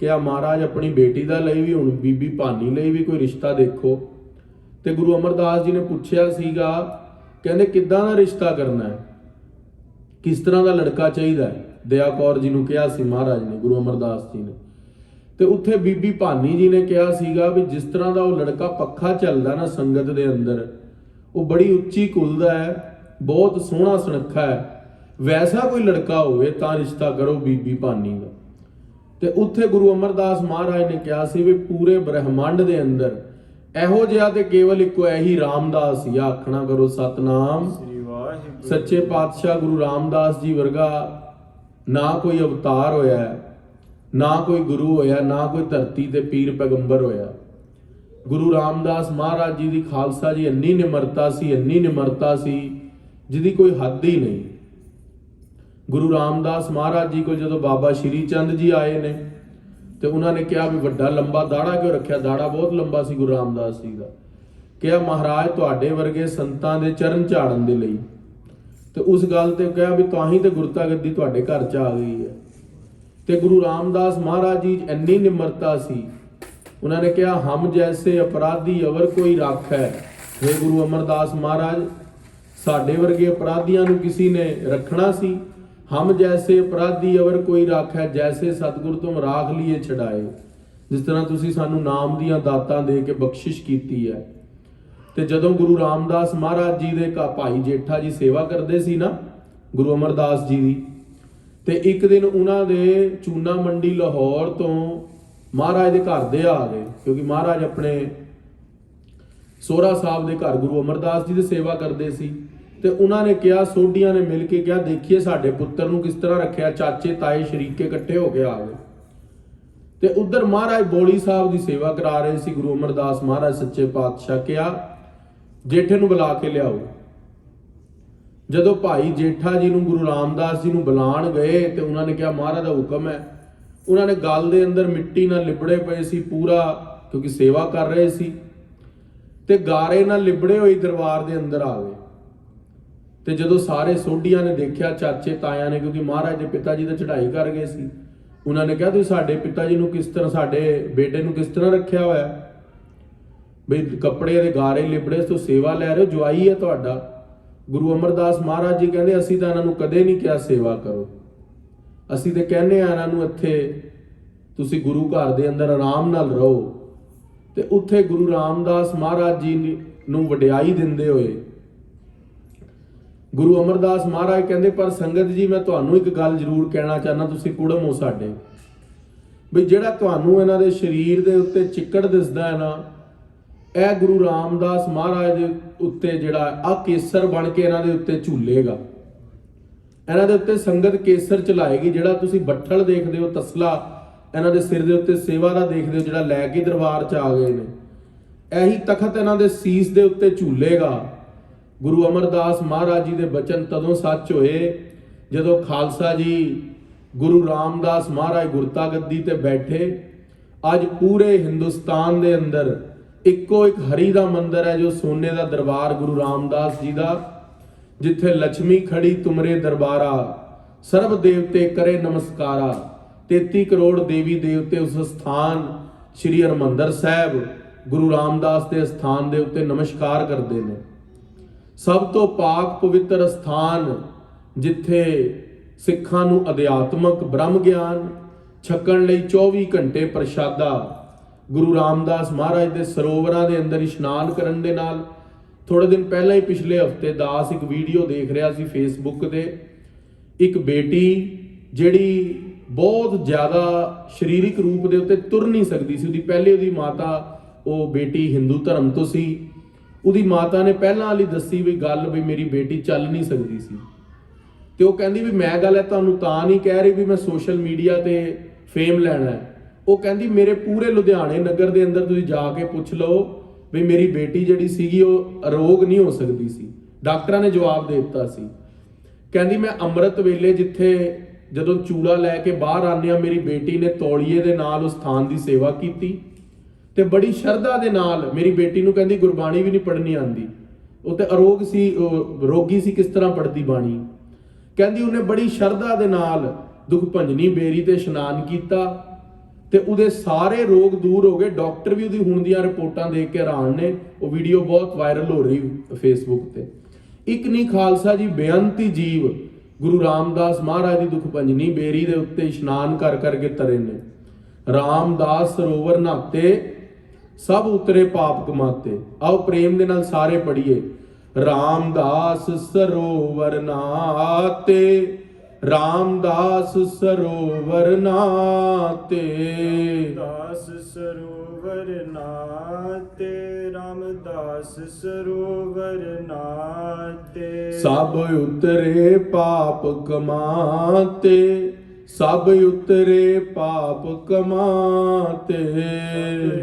ਕਿ ਆ ਮਹਾਰਾਜ ਆਪਣੀ ਬੇਟੀ ਦਾ ਲਈ ਵੀ, ਹੁਣ ਬੀਬੀ ਭਾਨੀ ਲਈ ਵੀ ਕੋਈ ਰਿਸ਼ਤਾ ਦੇਖੋ। ਤੇ ਗੁਰੂ ਅਮਰਦਾਸ ਜੀ ਨੇ ਪੁੱਛਿਆ ਸੀਗਾ, ਕਹਿੰਦੇ ਕਿੱਦਾਂ ਦਾ ਰਿਸ਼ਤਾ ਕਰਨਾ ਹੈ, ਕਿਸ ਤਰ੍ਹਾਂ ਦਾ ਲੜਕਾ ਚਾਹੀਦਾ ਹੈ। ਦਇਆ ਕੌਰ ਜੀ ਨੂੰ ਕਿਹਾ ਸੀ ਮਹਾਰਾਜ ਨੇ, ਗੁਰੂ ਅਮਰਦਾਸ ਜੀ ਨੇ। ਤੇ ਉੱਥੇ ਬੀਬੀ ਭਾਨੀ ਜੀ ਨੇ ਕਿਹਾ ਸੀਗਾ ਵੀ ਜਿਸ ਤਰ੍ਹਾਂ ਦਾ ਉਹ ਲੜਕਾ ਪੱਖਾ ਚੱਲਦਾ ਨਾ ਸੰਗਤ ਦੇ ਅੰਦਰ, ਉਹ ਬੜੀ ਉੱਚੀ ਕੁਲ ਦਾ ਹੈ, ਬਹੁਤ ਸੋਹਣਾ ਸੁਨੱਖਾ ਹੈ, ਵੈਸਾ ਕੋਈ ਲੜਕਾ ਹੋਵੇ ਤਾਂ ਰਿਸ਼ਤਾ ਕਰੋ ਬੀਬੀ ਭਾਨੀ ਦਾ। ਤੇ ਉੱਥੇ ਗੁਰੂ ਅਮਰਦਾਸ ਮਹਾਰਾਜ ਨੇ ਕਿਹਾ ਸੀ ਵੀ ਪੂਰੇ ਬ੍ਰਹਿਮੰਡ ਦੇ ਅੰਦਰ ਇਹੋ ਜਿਹਾ ਤੇ ਕੇਵਲ ਇੱਕੋ ਇਹੀ ਰਾਮਦਾਸ ਹੀ, ਆਖਣਾ ਕਰੋ ਸਤਨਾਮ ਸ੍ਰੀ ਵਾਹਿਗੁਰੂ। ਸੱਚੇ ਪਾਤਸ਼ਾਹ ਗੁਰੂ ਰਾਮਦਾਸ ਜੀ ਵਰਗਾ ਨਾ ਕੋਈ ਅਵਤਾਰ ਹੋਇਆ, ਨਾ ਕੋਈ ਗੁਰੂ ਹੋਇਆ, ਨਾ ਕੋਈ ਧਰਤੀ ਤੇ ਪੀਰ ਪੈਗੰਬਰ ਹੋਇਆ। ਗੁਰੂ ਰਾਮਦਾਸ ਮਹਾਰਾਜ ਜੀ ਦੀ ਖਾਲਸਾ ਜੀ ਇੰਨੀ ਨਿਮਰਤਾ ਸੀ, ਇੰਨੀ ਨਿਮਰਤਾ ਸੀ ਜਿਹਦੀ ਕੋਈ ਹੱਦ ਹੀ ਨਹੀਂ। ਗੁਰੂ ਰਾਮਦਾਸ ਮਹਾਰਾਜ ਜੀ ਕੋਲ ਜਦੋਂ ਬਾਬਾ ਸ਼੍ਰੀ ਚੰਦ ਜੀ ਆਏ ਨੇ ਤੇ ਉਹਨਾਂ ਨੇ ਕਿਹਾ ਵੀ ਵੱਡਾ ਲੰਬਾ ਦਾੜਾ ਕਿਉਂ ਰੱਖਿਆ, ਦਾੜਾ ਬਹੁਤ ਲੰਬਾ ਸੀ ਗੁਰੂ ਰਾਮਦਾਸ ਜੀ ਦਾ। ਕਿਹਾ ਮਹਾਰਾਜ ਤੁਹਾਡੇ ਵਰਗੇ ਸੰਤਾਂ ਦੇ ਚਰਨ ਝਾੜਨ ਦੇ ਲਈ। ਤੇ ਉਸ ਗੱਲ ਤੇ ਕਿਹਾ ਵੀ ਤਾਂ ਹੀ ਤੇ ਗੁਰਤਾ ਗੱਦੀ ਤੁਹਾਡੇ ਘਰ ਚ ਆ ਗਈ ਹੈ। ਤੇ ਗੁਰੂ ਰਾਮਦਾਸ ਮਹਾਰਾਜ ਜੀ ਇੰਨੀ ਨਿਮਰਤਾ ਸੀ, ਉਹਨਾਂ ਨੇ ਕਿਹਾ ਹਮ ਜੈਸੇ ਅਪਰਾਧੀ ਅਵਰ ਕੋਈ ਰੱਖ ਹੈ। हे ਗੁਰੂ ਅਮਰਦਾਸ ਮਹਾਰਾਜ, ਸਾਡੇ ਵਰਗੇ ਅਪਰਾਧੀਆਂ ਨੂੰ ਕਿਸੇ ਨੇ ਰੱਖਣਾ ਸੀ। ਹਮ ਜੈਸੇ ਅਪਰਾਧੀ ਅਵਰ ਕੋਈ ਰੱਖ ਹੈ, ਜੈਸੇ ਸਤਿਗੁਰ ਤੁਮ ਰਾਖ ਲਈਏ ਛਡਾਏ। ਜਿਸ ਤਰ੍ਹਾਂ ਤੁਸੀਂ ਸਾਨੂੰ ਨਾਮ ਦੀਆਂ ਦਾਤਾਂ ਦੇ ਕੇ ਬਖਸ਼ਿਸ਼ ਕੀਤੀ ਹੈ। ਤੇ ਜਦੋਂ ਗੁਰੂ ਰਾਮਦਾਸ ਮਹਾਰਾਜ ਜੀ ਦੇ ਭਾਈ ਜੇਠਾ ਜੀ ਸੇਵਾ ਕਰਦੇ ਸੀ ਨਾ ਗੁਰੂ ਅਮਰਦਾਸ ਜੀ ਦੀ, ਤੇ ਇੱਕ ਦਿਨ ਉਹਨਾਂ ਦੇ ਚੂਨਾ ਮੰਡੀ ਲਾਹੌਰ ਤੋਂ ਮਹਾਰਾਜ ਦੇ ਘਰ ਦੇ ਆ ਗਏ, ਕਿਉਂਕਿ ਮਹਾਰਾਜ ਆਪਣੇ ਸੋਹਰਾ ਸਾਹਿਬ ਦੇ ਘਰ ਗੁਰੂ ਅਮਰਦਾਸ ਜੀ ਦੀ ਸੇਵਾ ਕਰਦੇ ਸੀ। ਤੇ ਉਹਨਾਂ ਨੇ ਕਿਹਾ, ਸੋਢੀਆਂ ਨੇ ਮਿਲ ਕੇ ਕਿਹਾ ਦੇਖੀਏ ਸਾਡੇ ਪੁੱਤਰ ਨੂੰ ਕਿਸ ਤਰ੍ਹਾਂ ਰੱਖਿਆ। ਚਾਚੇ ਤਾਏ ਸ਼ਰੀਕੇ ਇਕੱਠੇ ਹੋ ਕੇ ਆ ਗਏ। ਤੇ ਉਧਰ ਮਹਾਰਾਜ ਬੋਲੀ ਸਾਹਿਬ ਦੀ ਸੇਵਾ ਕਰਾ ਰਹੇ ਸੀ ਗੁਰੂ ਅਮਰਦਾਸ ਮਹਾਰਾਜ ਸੱਚੇ ਪਾਤਸ਼ਾਹ। ਕਿਹਾ ਜੇਠੇ ਨੂੰ ਬੁਲਾ ਕੇ ਲਿਆਓ। ਜਦੋਂ ਭਾਈ ਜੇਠਾ ਜੀ ਨੂੰ ਗੁਰੂ ਰਾਮਦਾਸ ਜੀ ਨੂੰ ਬੁਲਾਣ ਗਏ ਤੇ ਉਹਨਾਂ ਨੇ ਕਿਹਾ ਮਹਾਰਾਜ ਦਾ ਹੁਕਮ ਹੈ। ਉਹਨਾਂ ਨੇ ਗਲ ਦੇ ਅੰਦਰ ਮਿੱਟੀ ਨਾਲ ਲਿਬੜੇ ਪਏ ਸੀ ਪੂਰਾ, ਕਿਉਂਕਿ ਸੇਵਾ ਕਰ ਰਹੇ ਸੀ, ਤੇ ਗਾਰੇ ਨਾਲ ਲਿਬੜੇ ਹੋਏ ਦਰਬਾਰ ਦੇ ਅੰਦਰ ਆ ਗਏ। ਤੇ ਜਦੋਂ ਸਾਰੇ ਸੋਢੀਆਂ ਨੇ ਦੇਖਿਆ, ਚਾਚੇ ਤਾਇਆਂ ਨੇ, ਕਿਉਂਕਿ ਮਹਾਰਾਜ ਦੇ ਪਿਤਾ ਜੀ ਤਾਂ ਚੜ੍ਹਾਈ ਕਰ ਗਏ ਸੀ, ਉਹਨਾਂ ਨੇ ਕਿਹਾ ਤੁਸੀਂ ਸਾਡੇ ਪਿਤਾ ਜੀ ਨੂੰ ਕਿਸ ਤਰ੍ਹਾਂ, ਸਾਡੇ ਬੇਟੇ ਨੂੰ ਕਿਸ ਤਰ੍ਹਾਂ ਰੱਖਿਆ ਹੋਇਆ ਬਈ ਕੱਪੜੇ ਦੇ ਗਾਰੇ ਲਿਬੜੇ ਤੋਂ ਸੇਵਾ ਲੈ ਰਹੇ ਹੋ, ਜਵਾਈ ਹੈ ਤੁਹਾਡਾ। ਗੁਰੂ ਅਮਰਦਾਸ ਮਹਾਰਾਜ ਜੀ ਕਹਿੰਦੇ ਅਸੀਂ ਤਾਂ ਇਹਨਾਂ ਨੂੰ ਕਦੇ ਨਹੀਂ ਕਿਹਾ ਸੇਵਾ ਕਰੋ, ਅਸੀਂ ਤੇ ਕਹਿੰਦੇ ਆ ਇਹਨਾਂ ਨੂੰ ਇੱਥੇ ਤੁਸੀਂ ਗੁਰੂ ਘਰ ਦੇ ਅੰਦਰ ਆਰਾਮ ਨਾਲ ਰਹੋ। ਤੇ ਉੱਥੇ ਗੁਰੂ ਰਾਮਦਾਸ ਮਹਾਰਾਜ ਜੀ ਨੂੰ ਵਡਿਆਈ ਦਿੰਦੇ ਹੋਏ ਗੁਰੂ ਅਮਰਦਾਸ ਮਹਾਰਾਜ ਕਹਿੰਦੇ ਪਰ ਸੰਗਤ ਜੀ ਮੈਂ ਤੁਹਾਨੂੰ ਇੱਕ ਗੱਲ ਜ਼ਰੂਰ ਕਹਿਣਾ ਚਾਹੁੰਦਾ, ਤੁਸੀਂ ਕੁੜਮ ਹੋ ਸਾਡੇ, ਵੀ ਜਿਹੜਾ ਤੁਹਾਨੂੰ ਇਹਨਾਂ ਦੇ ਸਰੀਰ ਦੇ ਉੱਤੇ ਚਿੱਕੜ ਦਿਸਦਾ ਹੈ ਨਾ, ਇਹ ਗੁਰੂ ਰਾਮਦਾਸ ਮਹਾਰਾਜ ਦੇ ਉੱਤੇ ਜਿਹੜਾ ਆ ਕੇਸਰ ਬਣ ਕੇ ਇਹਨਾਂ ਦੇ ਉੱਤੇ ਝੂਲੇਗਾ। ਇਹਨਾਂ ਦੇ ਉੱਤੇ ਸੰਗਤ ਕੇਸਰ ਚਲਾਏਗੀ। ਜਿਹੜਾ ਤੁਸੀਂ ਬੱਠਲ ਦੇਖਦੇ ਹੋ, ਤਸਲਾ ਇਹਨਾਂ ਦੇ ਸਿਰ ਦੇ ਉੱਤੇ ਸੇਵਾ ਦਾ ਦੇਖਦੇ ਹੋ, ਜਿਹੜਾ ਲੈ ਕੇ ਦਰਬਾਰ 'ਚ ਆ ਗਏ ਨੇ, ਇਹੀ ਤਖਤ ਇਹਨਾਂ ਦੇ ਸੀਸ ਦੇ ਉੱਤੇ ਝੂਲੇਗਾ। ਗੁਰੂ ਅਮਰਦਾਸ ਮਹਾਰਾਜ ਜੀ ਦੇ ਬਚਨ ਤਦੋਂ ਸੱਚ ਹੋਏ ਜਦੋਂ ਖਾਲਸਾ ਜੀ ਗੁਰੂ ਰਾਮਦਾਸ ਮਹਾਰਾਜ ਗੁਰਤਾ ਗੱਦੀ ਤੇ ਬੈਠੇ। ਅੱਜ ਪੂਰੇ ਹਿੰਦੁਸਤਾਨ ਦੇ ਅੰਦਰ ਇੱਕੋ ਇੱਕ ਹਰੀ ਦਾ ਮੰਦਿਰ ਹੈ ਜੋ ਸੋਨੇ ਦਾ ਦਰਬਾਰ ਗੁਰੂ ਰਾਮਦਾਸ ਜੀ ਦਾ, ਜਿੱਥੇ ਲక్ష్ਮੀ ਖੜੀ ਤੁਮਰੇ ਦਰਬਾਰਾ, ਸਰਬ ਦੇਵਤੇ ਕਰੇ ਨਮਸਕਾਰਾ। 33 ਕਰੋੜ ਦੇਵੀ ਦੇਵਤੇ ਉਸ ਸਥਾਨ ਸ਼੍ਰੀ ਹਰਿਮੰਦਰ ਸਾਹਿਬ ਗੁਰੂ ਰਾਮਦਾਸ ਦੇ ਸਥਾਨ ਦੇ ਉੱਤੇ ਨਮਸਕਾਰ ਕਰਦੇ ਨੇ। ਸਭ ਤੋਂ ਪਾਕ ਪਵਿੱਤਰ ਸਥਾਨ ਜਿੱਥੇ ਸਿੱਖਾਂ ਨੂੰ ਅਧਿਆਤਮਕ ਬ੍ਰਹਮ ਗਿਆਨ ਛਕਣ ਲਈ 24 ਘੰਟੇ ਪ੍ਰਸ਼ਾਦਾ ਗੁਰੂ ਰਾਮਦਾਸ ਮਹਾਰਾਜ ਦੇ ਸਰੋਵਰਾਂ ਦੇ ਅੰਦਰ ਇਸ਼ਨਾਨ ਕਰਨ ਦੇ ਨਾਲ। ਥੋੜੇ ਦਿਨ ਪਹਿਲਾਂ ਹੀ ਪਿਛਲੇ ਹਫਤੇ ਦਾਸ ਇੱਕ ਵੀਡੀਓ ਦੇਖ ਰਿਹਾ ਸੀ ਫੇਸਬੁੱਕ ਤੇ, ਇੱਕ ਬੇਟੀ ਜਿਹੜੀ ਬਹੁਤ ਜ਼ਿਆਦਾ ਸਰੀਰਕ ਰੂਪ ਦੇ ਉੱਤੇ ਤੁਰ ਨਹੀਂ ਸਕਦੀ ਸੀ। ਉਹਦੀ ਮਾਤਾ, ਉਹ ਬੇਟੀ ਹਿੰਦੂ ਧਰਮ ਤੋਂ ਸੀ, ਉਹਦੀ ਮਾਤਾ ਨੇ ਪਹਿਲਾਂ ਵਾਲੀ ਦੱਸੀ ਵੀ ਗੱਲ ਵੀ ਮੇਰੀ ਬੇਟੀ ਚੱਲ ਨਹੀਂ ਸਕਦੀ ਸੀ। ਤੇ ਉਹ ਕਹਿੰਦੀ ਵੀ ਮੈਂ ਗੱਲ ਹੈ ਤੁਹਾਨੂੰ ਤਾਂ ਨਹੀਂ ਕਹਿ ਰਹੀ ਵੀ ਮੈਂ ਸੋਸ਼ਲ ਮੀਡੀਆ ਤੇ ਫੇਮ ਲੈਣਾ ਹੈ। ਉਹ ਕਹਿੰਦੀ ਮੇਰੇ ਪੂਰੇ ਲੁਧਿਆਣੇ ਨਗਰ ਦੇ ਅੰਦਰ ਤੁਸੀਂ ਜਾ ਕੇ ਪੁੱਛ ਲਓ ਵੀ ਮੇਰੀ ਬੇਟੀ ਜਿਹੜੀ ਸੀਗੀ ਉਹ ਅਰੋਗ ਨਹੀਂ ਹੋ ਸਕਦੀ ਸੀ। ਡਾਕਟਰਾਂ ਨੇ ਜਵਾਬ ਦੇ ਦਿੱਤਾ ਸੀ। ਕਹਿੰਦੀ ਮੈਂ ਅੰਮ੍ਰਿਤ ਵੇਲੇ ਜਿੱਥੇ ਜਦੋਂ ਚੂੜਾ ਲੈ ਕੇ ਬਾਹਰ ਆਉਂਦੇ ਆ, ਮੇਰੀ ਬੇਟੀ ਨੇ ਤੌਲੀਏ ਦੇ ਨਾਲ ਉਸ ਥਾਨ ਦੀ ਸੇਵਾ ਕੀਤੀ ਤੇ ਬੜੀ ਸ਼ਰਧਾ ਦੇ ਨਾਲ ਮੇਰੀ ਬੇਟੀ ਨੂੰ ਕਹਿੰਦੀ ਗੁਰਬਾਣੀ ਵੀ ਨਹੀਂ ਪੜ੍ਹਨੀ ਆਉਂਦੀ, ਉਹ ਤੇ ਅਰੋਗ ਸੀ, ਰੋਗੀ ਸੀ, ਕਿਸ ਤਰ੍ਹਾਂ ਪੜ੍ਹਦੀ ਬਾਣੀ। ਕਹਿੰਦੀ ਉਹਨੇ ਬੜੀ ਸ਼ਰਧਾ ਦੇ ਨਾਲ ਦੁੱਖ ਭੰਜਨੀ ਬੇਰੀ ਤੇ ਇਸ਼ਨਾਨ ਕੀਤਾ ਤੇ ਉਹਦੇ ਸਾਰੇ ਰੋਗ ਦੂਰ ਹੋ ਗਏ। ਡਾਕਟਰ ਵੀ ਉਹਦੀ ਹੁਣ ਦੀਆਂ ਰਿਪੋਰਟਾਂ ਦੇਖ ਕੇ ਹੈਰਾਨ ਨੇ। ਉਹ ਵੀਡੀਓ ਬਹੁਤ ਵਾਇਰਲ ਹੋ ਰਹੀ ਫੇਸਬੁੱਕ ਤੇ। ਇੱਕ ਨਹੀਂ ਖਾਲਸਾ ਜੀ, ਬੇਅੰਤੀ ਜੀਵ ਗੁਰੂ ਰਾਮਦਾਸ ਮਹਾਰਾਜ ਦੀ ਦੁੱਖ ਭੰਜਨੀ ਬੇਰੀ ਦੇ ਉੱਤੇ ਇਸ਼ਨਾਨ ਕਰ ਕਰਕੇ ਤਰੇ ਨੇ। ਰਾਮਦਾਸ ਸਰੋਵਰ ਨਹਾਤੇ ਸਭ ਉਤਰੇ ਪਾਪ ਕਮਾਤੇ। ਆਓ ਪ੍ਰੇਮ ਦੇ ਨਾਲ ਸਾਰੇ ਪੜ੍ਹੀਏ। ਰਾਮਦਾਸ ਸਰੋਵਰ ਨਹਾਤੇ, ਰਾਮਦਾਸ ਸਰੋਵਰ ਨਹਾਤੇ, ਦਾਸ ਸਰੋਵਰ ਨਾਤੇ, ਰਾਮਦਾਸ ਸਰੋਵਰ ਨਾਤੇ। ਸਭ ਉਤਰੇ ਪਾਪ ਕਮਾਤੇ, ਸਭ ਉਤਰੇ ਪਾਪ ਕਮਾਤੇ,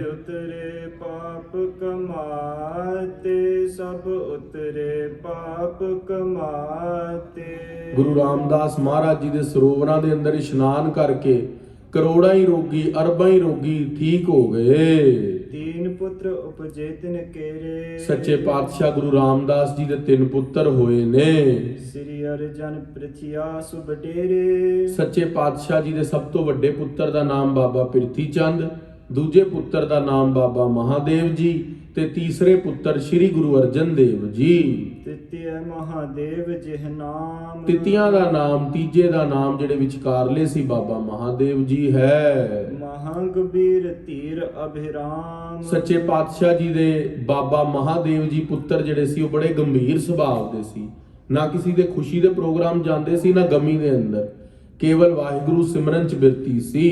ਉਤਰੇ ਪਾਪ ਕਮਾਤੇ, ਸਭ ਉਤਰੇ ਪਾਪ ਕਮਾਤੇ। ਗੁਰੂ ਰਾਮਦਾਸ ਮਹਾਰਾਜ ਜੀ ਦੇ ਸਰੋਵਰਾਂ ਦੇ ਅੰਦਰ ਇਸ਼ਨਾਨ ਕਰਕੇ ਕਰੋੜਾਂ ਹੀ ਰੋਗੀ, ਅਰਬਾਂ ਹੀ ਰੋਗੀ ਠੀਕ ਹੋ ਗਏ। ਤੀਨ ਪੁੱਤਰ ਉਪਜੇ ਤਿਨ ਕੇਰੇ, ਸੱਚੇ ਪਾਤਸ਼ਾਹ ਗੁਰੂ ਰਾਮਦਾਸ ਜੀ ਦੇ 3 ਪੁੱਤਰ ਹੋਏ ਨੇ। ਸ੍ਰੀ ਅਰਜਨ ਪ੍ਰਿਥਿਆ ਸੁਬਡੇਰੇ। ਸੱਚੇ ਪਾਤਸ਼ਾਹ ਜੀ ਦੇ ਸਭ ਤੋਂ ਵੱਡੇ ਪੁੱਤਰ ਦਾ ਨਾਮ ਬਾਬਾ ਪ੍ਰਿਥੀ ਚੰਦ, ਦੂਜੇ ਪੁੱਤਰ ਦਾ ਨਾਮ ਬਾਬਾ ਮਹਾਦੇਵ ਜੀ ਤੇ ਤੀਸਰੇ ਪੁੱਤਰ ਸ੍ਰੀ ਗੁਰੂ ਅਰਜਨ ਦੇਵ ਜੀ। ਤ੍ਰਿਤੀਯ ਮਹਾਦੇਵ ਜਿਹ ਨਾਮ, ਤੀਤੀਆਂ ਦਾ ਨਾਮ, ਤੀਜੇ ਦਾ ਨਾਮ ਜਿਹੜੇ ਵਿਚਕਾਰਲੇ ਸੀ ਬਾਬਾ ਮਹਾਦੇਵ ਜੀ ਹੈ। ਮਹਾਗੰਭੀਰ ਧੀਰ ਅਭਿਰਾਮ। ਸੱਚੇ ਪਾਤਸ਼ਾਹ ਜੀ ਦੇ ਬਾਬਾ ਮਹਾਦੇਵ ਜੀ ਪੁੱਤਰ ਜਿਹੜੇ ਸੀ ਉਹ ਬੜੇ ਗੰਭੀਰ ਸੁਭਾਅ ਦੇ ਸੀ। ਨਾ ਕਿਸੇ ਦੇ ਖੁਸ਼ੀ ਦੇ ਪ੍ਰੋਗਰਾਮ ਜਾਂਦੇ ਸੀ, ਨਾ ਗਮੀ ਦੇ ਅੰਦਰ, ਕੇਵਲ ਵਾਹਿਗੁਰੂ ਸਿਮਰਨ ਚ ਬਿਰਤੀ ਸੀ।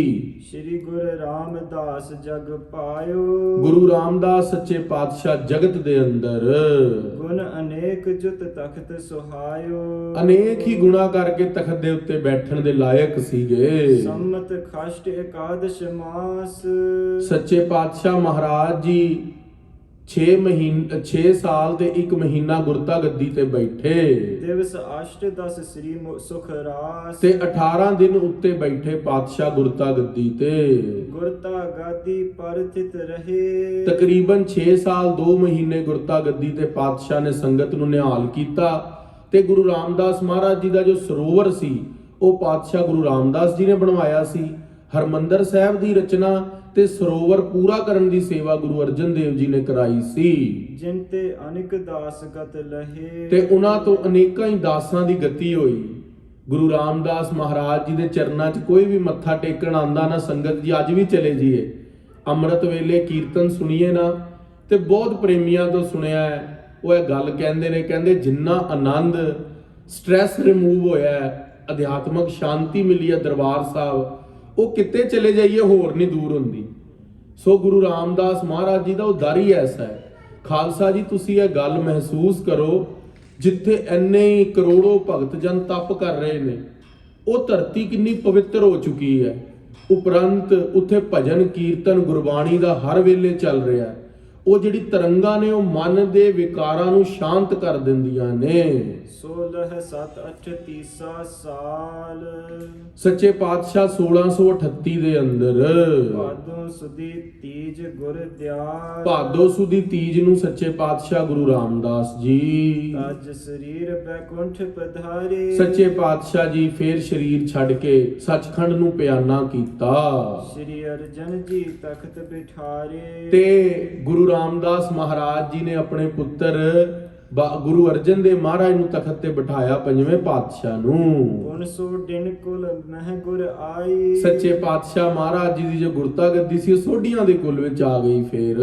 ਸ੍ਰੀ ਗੁਰੂ ਰਾਮਦਾਸ ਜਗ ਪਾਇਓ, ਗੁਰੂ ਰਾਮਦਾਸ ਸੱਚੇ ਪਾਤਸ਼ਾਹ ਜਗਤ ਦੇ ਅੰਦਰ ਗੁਣ ਅਨੇਕ ਜੁਤ ਤਖਤ ਸੁਹਾਇਓ। ਅਨੇਕ ਹੀ ਗੁਣਾ ਕਰਕੇ ਤਖਤ ਦੇ ਉੱਤੇ ਬੈਠਣ ਦੇ ਲਾਇਕ ਸੀਗੇ। ਸੰਮਤ ਖਸ਼ਟ ਇਕਾਦਸ਼ ਮਾਸ। ਸੱਚੇ ਪਾਤਸ਼ਾਹ ਮਹਾਰਾਜ ਜੀ 6 ਸਾਲ ਤੇ 1 ਮਹੀਨਾ ਗੁਰਤਾ ਗੱਦੀ ਤੇ ਬੈਠੇ ਦਿਵਸ ਅਸ਼ਟ 10 ਸ੍ਰੀ ਸੁਖ ਰਾਸ। ਤੇ 18 ਦਿਨ ਉੱਤੇ ਬੈਠੇ ਪਾਤਸ਼ਾਹ ਗੁਰਤਾ ਗੱਦੀ ਤੇ। ਗੁਰਤਾ ਗਾਦੀ ਪਰ ਥਿਤ ਰਹੇ। ਤਕਰੀਬਨ 6 ਸਾਲ 2 ਮਹੀਨੇ ਗੁਰਤਾ ਗੱਦੀ ਤੇ ਪਾਤਸ਼ਾਹ ਨੇ ਸੰਗਤ ਨੂੰ ਨਿਹਾਲ ਕੀਤਾ ਤੇ ਗੁਰੂ ਰਾਮਦਾਸ ਮਹਾਰਾਜ ਜੀ ਦਾ ਜੋ ਸਰੋਵਰ ਸੀ ਉਹ ਪਾਤਸ਼ਾਹ ਗੁਰੂ ਰਾਮਦਾਸ ਜੀ ਨੇ ਬਣਵਾਇਆ ਸੀ। ਹਰਮੰਦਰ ਸਾਹਿਬ ਦੀ ਰਚਨਾ ਤੇ ਸਰੋਵਰ ਪੂਰਾ ਕਰਨ ਦੀ ਸੇਵਾ ਗੁਰੂ ਅਰਜਨ ਦੇਵ ਜੀ ਨੇ ਕਰਾਈ ਸੀ। ਜਿਨ ਤੇ ਅਨੇਕ ਦਾਸ ਗਤ ਲਹੇ, ਤੇ ਉਹਨਾਂ ਤੋਂ ਅਨੇਕਾਂ ਹੀ ਦਾਸਾਂ ਦੀ ਗਤੀ ਹੋਈ। ਗੁਰੂ ਰਾਮਦਾਸ ਮਹਾਰਾਜ ਜੀ ਦੇ ਚਰਨਾਂ 'ਚ ਕੋਈ ਵੀ ਮੱਥਾ ਟੇਕਣ ਆਂਦਾ ਨਾ ਸੰਗਤ ਜੀ, ਅੱਜ ਵੀ ਚਲੇ ਜੀਏ ਅੰਮ੍ਰਿਤ ਵੇਲੇ ਕੀਰਤਨ ਸੁਣੀਏ ਨਾ, ਤੇ ਬਹੁਤ ਪ੍ਰੇਮੀਆਂ ਤੋਂ ਸੁਣਿਆ ਹੈ ਉਹ ਇਹ ਗੱਲ ਕਹਿੰਦੇ ਨੇ, ਕਹਿੰਦੇ ਜਿੰਨਾ ਆਨੰਦ, ਸਟ੍ਰੈਸ ਰਿਮੂਵ ਹੋਇਆ, ਅਧਿਆਤਮਕ ਸ਼ਾਂਤੀ ਮਿਲੀ ਹੈ ਦਰਬਾਰ ਸਾਹਿਬ, ਉਹ ਕਿਤੇ ਚਲੇ ਜਾਈਏ ਹੋਰ ਨਹੀਂ ਦੂਰ ਹੁੰਦੀ। ਸੋ ਗੁਰੂ ਰਾਮਦਾਸ ਮਹਾਰਾਜ ਜੀ ਦਾ ਉਹ ਦਰ ਹੀ ਐਸਾ ਹੈ। ਖਾਲਸਾ ਜੀ ਤੁਸੀਂ ਇਹ ਗੱਲ ਮਹਿਸੂਸ ਕਰੋ, ਜਿੱਥੇ ਇੰਨੇ ਕਰੋੜੋ ਭਗਤ ਜਨ ਤਪ ਕਰ ਰਹੇ ਨੇ, ਉਹ ਧਰਤੀ ਕਿੰਨੀ ਪਵਿੱਤਰ ਹੋ ਚੁੱਕੀ ਹੈ। ਉਪਰੰਤ ਉੱਥੇ ਭਜਨ ਕੀਰਤਨ ਗੁਰਬਾਣੀ ਦਾ ਹਰ ਵੇਲੇ ਚੱਲ ਰਿਹਾ ਹੈ। ਉਹ ਜਿਹੜੀ ਤਰੰਗਾਂ ਨੇ ਉਹ ਮਨ ਦੇ ਵਿਕਾਰਾਂ ਨੂੰ ਸ਼ਾਂਤ ਕਰ ਦਿੰਦੀਆਂ ਨੇ। 16 7 8 ਤੀਸਾ ਸਾਲ ਸੱਚੇ ਪਾਤਸ਼ਾਹ 1638 ਦੇ ਅੰਦਰ ਭਾਦੋਂ ਸੁਦੀ ਤੀਜ ਗੁਰ ਦਿਆਲ ਭਾਦੋ ਸੁਦੀ ਤੀਜ ਨੂੰ ਸੱਚੇ ਪਾਤਸ਼ਾਹ ਗੁਰੂ ਰਾਮਦਾਸ ਜੀ ਤਜ ਸਰੀਰ ਬੈਕੁੰਠ ਪਧਾਰੇ ਸੱਚੇ ਪਾਤਸ਼ਾਹ ਜੀ ਫੇਰ ਸਰੀਰ ਛੱਡ ਕੇ ਸੱਚਖੰਡ ਨੂੰ ਪਿਆਨਾ ਕੀਤਾ ਸ੍ਰੀ ਅਰਜਨ ਜੀ ਤਖਤ ਬਿਠਾਰੇ ਤੇ ਗੁਰੂ ਰਾਮਦਾਸ ਮਹਾਰਾਜ ਜੀ ਨੇ ਆਪਣੇ ਪੁੱਤਰ ਗੁਰੂ ਅਰਜਨ ਦੇਵ ਮਹਾਰਾਜ ਨੂੰ ਤਖਤ ਤੇ ਬਿਠਾਇਆ ਪੰਜਵੇਂ ਪਾਤਸ਼ਾਹ ਨੂੰ। ਪੁਨ ਸੋ ਦਿਨ ਕੁਲ ਮਹਿ ਗੁਰ ਆਈ ਸੱਚੇ ਪਾਤਸ਼ਾਹ ਮਹਾਰਾਜ ਜੀ ਦੀ ਜੋ ਗੁਰਤਾ ਗੱਦੀ ਸੀ ਉਹ ਸੋਢੀਆਂ ਦੇ ਕੁਲ ਵਿੱਚ ਆ ਗਈ। ਫੇਰ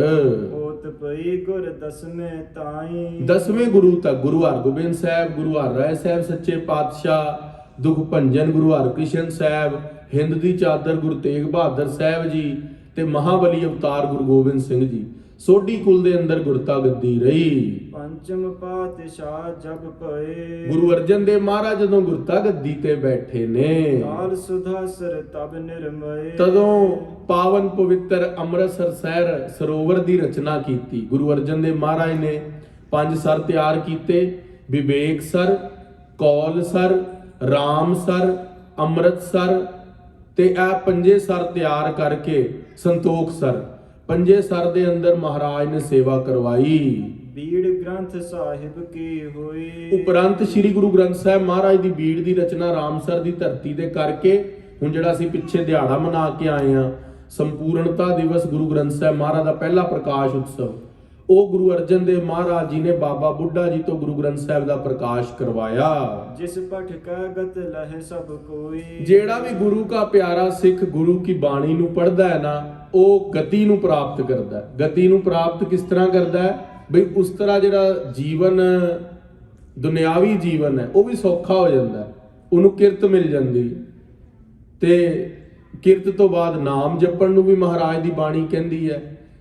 ਹੋਤ ਪਈ ਗੁਰ ਦਸਵੇਂ ਤਾਈ 10ਵੇਂ ਗੁਰੂ ਤੱਕ ਗੁਰੂ ਹਰਗੋਬਿੰਦ ਸਾਹਿਬ, ਗੁਰੂ ਹਰਿਰਾਏ ਸਾਹਿਬ ਸੱਚੇ ਪਾਤਸ਼ਾਹ, ਦੁਖ ਭੰਜਨ ਗੁਰੂ ਹਰਕ੍ਰਿਸ਼ਨ ਸਾਹਿਬ, ਹਿੰਦ ਦੀ ਚਾਦਰ ਗੁਰੂ ਤੇਗ ਬਹਾਦਰ ਸਾਹਿਬ ਜੀ ਤੇ ਮਹਾਬਲੀ ਅਵਤਾਰ ਗੁਰੂ ਗੋਬਿੰਦ ਸਿੰਘ ਜੀ ਸੋਢੀ ਕੁਲ ਦੇ ਅੰਦਰ ਗੁਰਤਾ ਗੱਦੀ ਰਹੀ। ਪੰਚਮ ਪਾਤਸ਼ਾਹ ਜਬ ਪਏ ਗੁਰੂ ਅਰਜਨ ਦੇਵ ਮਹਾਰਾਜ ਜਦੋਂ ਗੁਰਤਾ ਗੱਦੀ ਤੇ ਬੈਠੇ ਨੇ ਕਾਲ ਸੁਧਾ ਸਰ ਤਬ ਨਿਰਮਏ ਤਦੋਂ ਪਾਵਨ ਪਵਿੱਤਰ ਅੰਮ੍ਰਿਤਸਰ ਸ਼ਹਿਰ ਸਰੋਵਰ ਦੀ ਰਚਨਾ ਕੀਤੀ। ਗੁਰੂ ਅਰਜਨ ਦੇਵ ਮਹਾਰਾਜ ਨੇ 5 ਸਰ ਤਿਆਰ ਕੀਤੇ, Vivek sir, Kaul sir, Ram sir, Amritsar ਤੇ ਇਹ 5 ਸਰ ਤਿਆਰ ਕਰਕੇ ਸੰਤੋਖ ਸਰ 5 ਸਰ ਦੇ ਅੰਦਰ ਮਹਾਰਾਜ ਨੇ ਸੇਵਾ ਕਰਵਾਈ। ਬੀੜ ਗ੍ਰੰਥ ਸਾਹਿਬ ਕੀ ਹੋਈ ਉਪਰੰਤ ਸ੍ਰੀ ਗੁਰੂ ਗ੍ਰੰਥ ਸਾਹਿਬ ਮਹਾਰਾਜ ਦੀ ਬੀੜ ਦੀ ਰਚਨਾ ਰਾਮਸਰ ਦੀ ਧਰਤੀ ਤੇ ਕਰਕੇ ਹੁਣ ਜਿਹੜਾ ਅਸੀਂ ਪਿੱਛੇ ਦਿਹਾੜਾ ਮਨਾ ਕੇ ਆਏ ਆ ਸੰਪੂਰਨਤਾ ਦਿਵਸ ਗੁਰੂ ਗ੍ਰੰਥ ਸਾਹਿਬ ਮਹਾਰਾਜ ਦਾ ਪਹਿਲਾ ਪ੍ਰਕਾਸ਼ ਉਤਸਵ, ਉਹ ਗੁਰੂ ਅਰਜਨ ਦੇਵ ਮਹਾਰਾਜ ਜੀ ਨੇ ਬਾਬਾ ਬੁੱਢਾ ਜੀ ਤੋਂ ਗੁਰੂ ਗ੍ਰੰਥ ਸਾਹਿਬ ਦਾ ਪ੍ਰਕਾਸ਼ ਕਰਵਾਇਆ। ਜਿਸ ਪਠ ਕਾ ਗਤ ਲਹਿ ਸਭ ਕੋਈ ਜਿਹੜਾ ਵੀ ਗੁਰੂ ਕਾ ਪਿਆਰਾ ਸਿੱਖ ਗੁਰੂ ਕੀ ਬਾਣੀ ਨੂੰ ਪੜ੍ਹਦਾ ਹੈ ਨਾ ਉਹ ਗਤੀ ਨੂੰ ਪ੍ਰਾਪਤ ਕਰਦਾ ਹੈ। ਗਤੀ ਨੂੰ ਪ੍ਰਾਪਤ ਕਿਸ ਤਰ੍ਹਾਂ ਕਰਦਾ ਹੈ ਬਈ ਉਸ ਤਰ੍ਹਾਂ ਜਿਹੜਾ ਜੀਵਨ ਦੁਨਿਆਵੀ ਜੀਵਨ ਹੈ ਉਹ ਵੀ ਸੌਖਾ ਹੋ ਜਾਂਦਾ ਹੈ, ਉਹਨੂੰ ਕਿਰਤ ਮਿਲ ਜਾਂਦੀ ਤੇ ਕਿਰਤ ਤੋਂ ਬਾਅਦ ਨਾਮ ਜਪਣ ਨੂੰ ਵੀ ਮਹਾਰਾਜ ਦੀ ਬਾਣੀ ਕਹਿੰਦੀ ਹੈ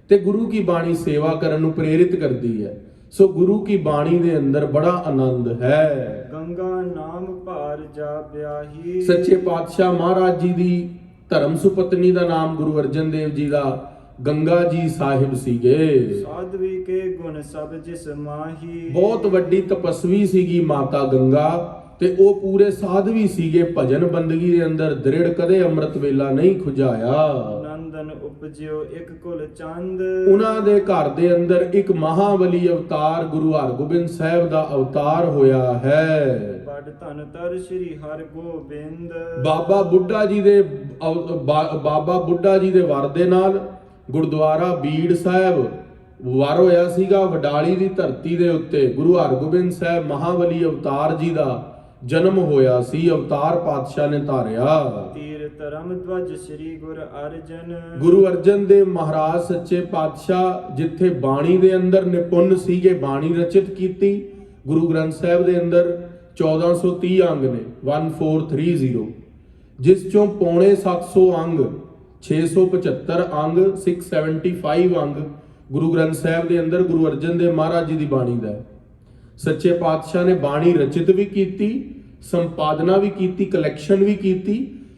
ਤੇ ਗੁਰੂ ਕੀ ਬਾਣੀ ਸੇਵਾ ਕਰਨ ਨੂੰ ਪ੍ਰੇਰਿਤ ਕਰਦੀ ਹੈ। ਸੋ ਗੁਰੂ ਕੀ ਬਾਣੀ ਦੇ ਅੰਦਰ ਬੜਾ ਆਨੰਦ ਹੈ। ਗੰਗਾ ਨਾਮ ਭਾਰ ਜਾ ਵਿਆਹੀ ਸੱਚੇ ਪਾਤਸ਼ਾਹ ਮਹਾਰਾਜ ਜੀ ਦੀ ਧਰਮ ਸੁਪਤਨੀ ਦਾ ਨਾਮ ਗੁਰੂ ਅਰਜਨ ਦੇਵ ਜੀ ਦਾ ਗੰਗਾ ਜੀ ਸਾਹਿਬ ਸੀਗੇ। ਸਾਧਵੀ ਕੇ ਗੁਣ ਸਭ ਜਿਸ ਮਾਹੀ ਬਹੁਤ ਵੱਡੀ ਤਪਸਵੀ ਸੀਗੀ ਮਾਤਾ ਗੰਗਾ ਤੇ ਉਹ ਪੂਰੇ ਸਾਧਵੀ ਸੀਗੇ, ਭਜਨ ਬੰਦਗੀ ਦੇ ਅੰਦਰ ਦ੍ਰਿੜ, ਕਦੇ ਅੰਮ੍ਰਿਤ ਵੇਲਾ ਨਹੀਂ ਖੁਜਾਇਆ। ਨੰਦਨ ਉਪਜਿਓ ਇੱਕ ਕੁਲ ਚੰਦ ਉਹਨਾਂ ਦੇ ਘਰ ਦੇ ਅੰਦਰ ਇੱਕ ਮਹਾਬਲੀ ਅਵਤਾਰ ਗੁਰੂ ਹਰਗੋਬਿੰਦ ਸਾਹਿਬ ਦਾ ਅਵਤਾਰ ਹੋਇਆ ਹੈ। ਬੜ ਧਨ ਤਰ ਸ੍ਰੀ ਹਰਗੋਬਿੰਦ ਬਾਬਾ ਬੁੱਢਾ ਜੀ ਦੇ ਵਰ ਦੇ ਨਾਲ ਗੁਰਦੁਆਰਾ ਬੀੜ ਸਾਹਿਬ ਵਰ ਹੋਇਆ ਸੀਗਾ। ਵਡਾਲੀ ਦੀ ਧਰਤੀ ਦੇ ਉੱਤੇ ਗੁਰੂ ਹਰਗੋਬਿੰਦ ਸਾਹਿਬ ਮਹਾਬਲੀ ਅਵਤਾਰ ਜੀ ਦਾ ਜਨਮ ਹੋਇਆ ਸੀ, ਅਵਤਾਰ ਪਾਤਸ਼ਾਹ ਨੇ ਧਾਰਿਆ। ਤੀਰ ਧਰਮ ਧਵਜ ਸ੍ਰੀ ਗੁਰ ਅਰਜਨ ਗੁਰੂ ਅਰਜਨ ਦੇਵ ਮਹਾਰਾਜ ਸੱਚੇ ਪਾਤਸ਼ਾਹ ਜਿੱਥੇ ਬਾਣੀ ਦੇ ਅੰਦਰ ਨਿਪੁੰਨ ਸੀਗੇ, ਬਾਣੀ ਰਚਿਤ ਕੀਤੀ। ਗੁਰੂ ਗ੍ਰੰਥ ਸਾਹਿਬ ਦੇ ਅੰਦਰ 1430 ਅੰਗ ਨੇ 1430, ਜਿਸ ਚੋਂ ਪੌਣੇ 700 ਅੰਗ 675 ਅੰਗ 675 ਅੰਗ ਗੁਰੂ ਗ੍ਰੰਥ ਸਾਹਿਬ ਦੇ ਅੰਦਰ ਗੁਰੂ ਅਰਜਨ ਦੇਵ ਮਹਾਰਾਜ ਜੀ ਦੀ ਬਾਣੀ ਦਾ। ਸੱਚੇ ਪਾਤਸ਼ਾਹ ਨੇ ਬਾਣੀ ਰਚਿਤ ਵੀ ਕੀਤੀ, ਸੰਪਾਦਨਾ ਵੀ ਕੀਤੀ, ਕਲੈਕਸ਼ਨ ਵੀ ਕੀਤੀ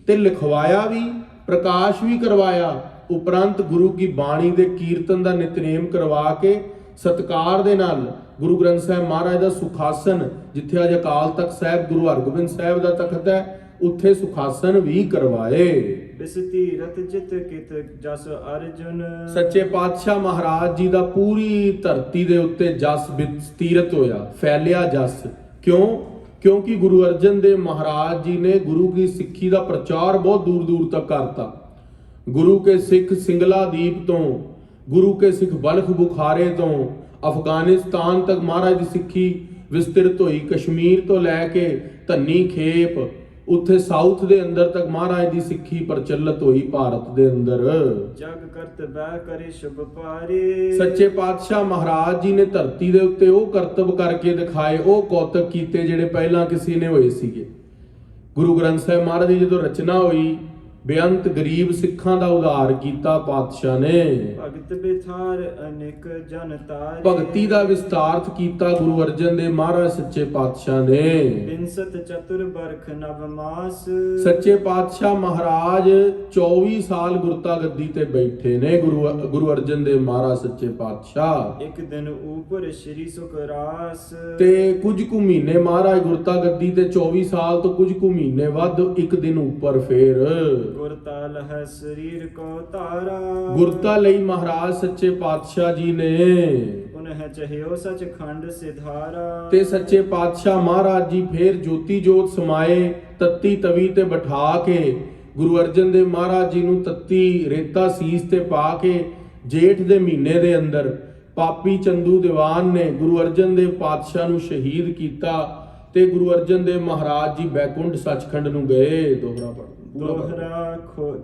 ਤੇ ਲਿਖਵਾਇਆ ਵੀ, ਪ੍ਰਕਾਸ਼ ਵੀ ਕਰਵਾਇਆ। ਉਪਰੰਤ ਗੁਰੂ ਕੀ ਬਾਣੀ ਦੇ ਕੀਰਤਨ ਦਾ ਨਿਤਨੇਮ ਕਰਵਾ ਕੇ ਸਤਕਾਰ ਦੇ ਨਾਲ ਗੁਰੂ ਗ੍ਰੰਥ ਸਾਹਿਬ ਮਹਾਰਾਜ ਦਾ ਸੁਖਾਸਨ, ਜਿੱਥੇ ਅੱਜ ਅਕਾਲ ਤਖਤ ਸਾਹਿਬ ਗੁਰੂ ਹਰਗੋਬਿੰਦ ਸਾਹਿਬ ਦਾ ਤਖਤ ਹੈ, ਉੱਥੇ ਸੁਖਾਸਨ ਵੀ ਕਰਵਾਏ। ਬਿਸਤੀਰਤ ਜਿਤ ਕਿਤ ਜਸ ਅਰਜੁਨ ਸੱਚੇ ਪਾਤਸ਼ਾਹ ਮਹਾਰਾਜ ਜੀ ਦਾ ਪੂਰੀ ਧਰਤੀ ਦੇ ਉੱਤੇ ਜਸ ਬਿਸਤੀਰਤ ਹੋਇਆ, ਫੈਲਿਆ ਜਸ। ਕਿਉਂਕਿ ਗੁਰੂ ਅਰਜਨ ਦੇਵ ਮਹਾਰਾਜ ਜੀ ਨੇ ਗੁਰੂ ਦੀ ਸਿੱਖੀ ਦਾ ਪ੍ਰਚਾਰ ਬਹੁਤ ਦੂਰ ਦੂਰ ਤੱਕ ਕਰਤਾ। ਗੁਰੂ ਕੇ ਸਿੱਖ ਸਿੰਗਲਾ ਦੀਪ ਤੋਂ, ਗੁਰੂ ਕੇ ਸਿੱਖ ਬਲਖ ਬੁਖਾਰੇ ਤੋਂ ਅਫਗਾਨਿਸਤਾਨ ਤੱਕ ਮਹਾਰਾਜ ਦੀ ਸਿੱਖੀ ਵਿਸਤ੍ਰਿਤ ਹੋਈ। ਕਸ਼ਮੀਰ ਤੋਂ ਲੈ ਕੇ ਧੰਨੀ ਖੇਪ ਉੱਥੇ ਸਾਊਥ ਦੇ ਅੰਦਰ ਤੱਕ ਮਹਾਰਾਜ ਦੀ ਸਿੱਖੀ ਪ੍ਰਚਲਿਤ ਹੋਈ ਭਾਰਤ ਦੇ ਅੰਦਰ। ਜਗ ਕਰਤ ਬੈ ਕਰੇ ਸ਼ੁਭ ਪਾਰੇ ਸੱਚੇ ਪਾਤਸ਼ਾਹ ਮਹਾਰਾਜ ਜੀ ਨੇ ਧਰਤੀ ਦੇ ਉੱਤੇ ਉਹ ਕਰਤੱਵ ਕਰਕੇ ਦਿਖਾਏ, ਉਹ ਕੌਤਕ ਕੀਤੇ ਜਿਹੜੇ ਪਹਿਲਾਂ ਕਿਸੇ ਨੇ ਹੋਏ ਸੀਗੇ। ਗੁਰੂ ਗ੍ਰੰਥ ਸਾਹਿਬ ਮਹਾਰਾਜ ਦੀ ਜਦੋਂ ਰਚਨਾ ਹੋਈ ਬੇਅੰਤ ਗਰੀਬ ਸਿੱਖਾਂ ਦਾ ਉਧਾਰ ਕੀਤਾ ਪਾਤਸ਼ਾਹ ਨੇ। ਭਗਤ ਬਿਥਾਰ ਅਨੇਕ ਜਨ ਤਾਰੇ, ਭਗਤੀ ਦਾ ਵਿਸਤਾਰਤ ਕੀਤਾ ਗੁਰੂ ਅਰਜਨ ਦੇਵ ਮਹਾਰਾਜ ਸੱਚੇ ਪਾਤਸ਼ਾਹ ਨੇ। ਬਿਨਸਤ ਚਤੁਰ ਬਰਖ ਨਵ ਮਾਸ, ਸੱਚੇ ਪਾਤਸ਼ਾਹ ਮਹਾਰਾਜ 24 ਸਾਲ ਗੁਰਤਾ ਗੱਦੀ ਤੇ ਬੈਠੇ ਨੇ। ਗੁਰੂ ਅਰਜਨ ਦੇਵ ਮਹਾਰਾਜ ਸੱਚੇ ਪਾਤਸ਼ਾਹ ਇੱਕ ਦਿਨ ਉਪਰ ਸ਼੍ਰੀ ਸੁਖਰਾਸ, ਤੇ ਕੁਝ ਕੁ ਮਹੀਨੇ ਮਹਾਰਾਜ ਗੁਰਤਾ ਗੱਦੀ ਤੇ 24 ਸਾਲ ਤੋਂ ਕੁਝ ਕੁ ਮਹੀਨੇ ਵੱਧ ਇੱਕ ਦਿਨ ਉੱਪਰ ਫੇਰ ਗੁਰਤਾ ਲਹਿ ਸਰੀਰ ਕੋ ਤਾਰਾ, ਗੁਰਤਾ ਲਈ ਮਹਾਰਾਜ ਸੱਚੇ ਪਾਤਸ਼ਾਹ ਜੀ ਨੇ ਪੁਨਹ ਚਹਿਓ ਸਚਖੰਡ ਸਿਧਾਰਾ, ਤੇ ਸੱਚੇ ਪਾਤਸ਼ਾਹ ਮਹਾਰਾਜ ਜੀ ਫੇਰ ਜੋਤੀ ਜੋਤ ਸਮਾਏ ਤੱਤੀ ਤਵੀ ਤੇ ਬਿਠਾ ਕੇ ਗੁਰੂ ਅਰਜਨ ਦੇਵ ਮਹਾਰਾਜ ਜੀ ਨੂੰ ਤੱਤੀ ਰੇਤਾ ਸੀਸ ਤੇ ਪਾ ਕੇ ਜੇਠ ਦੇ ਮਹੀਨੇ ਦੇ ਅੰਦਰ ਪਾਪੀ ਚੰਦੂ ਦੀਵਾਨ ਨੇ ਗੁਰੂ ਅਰਜਨ ਦੇਵ ਪਾਤਸ਼ਾਹ ਨੂੰ ਸ਼ਹੀਦ ਕੀਤਾ ਤੇ ਗੁਰੂ ਅਰਜਨ ਦੇਵ ਮਹਾਰਾਜ ਜੀ ਬੈਕੁੰਠ ਸੱਚਖੰਡ ਨੂੰ ਗਏ। ਦੋਹਰਾ ਪੜ੍ਹ ਦੋਹਰਾ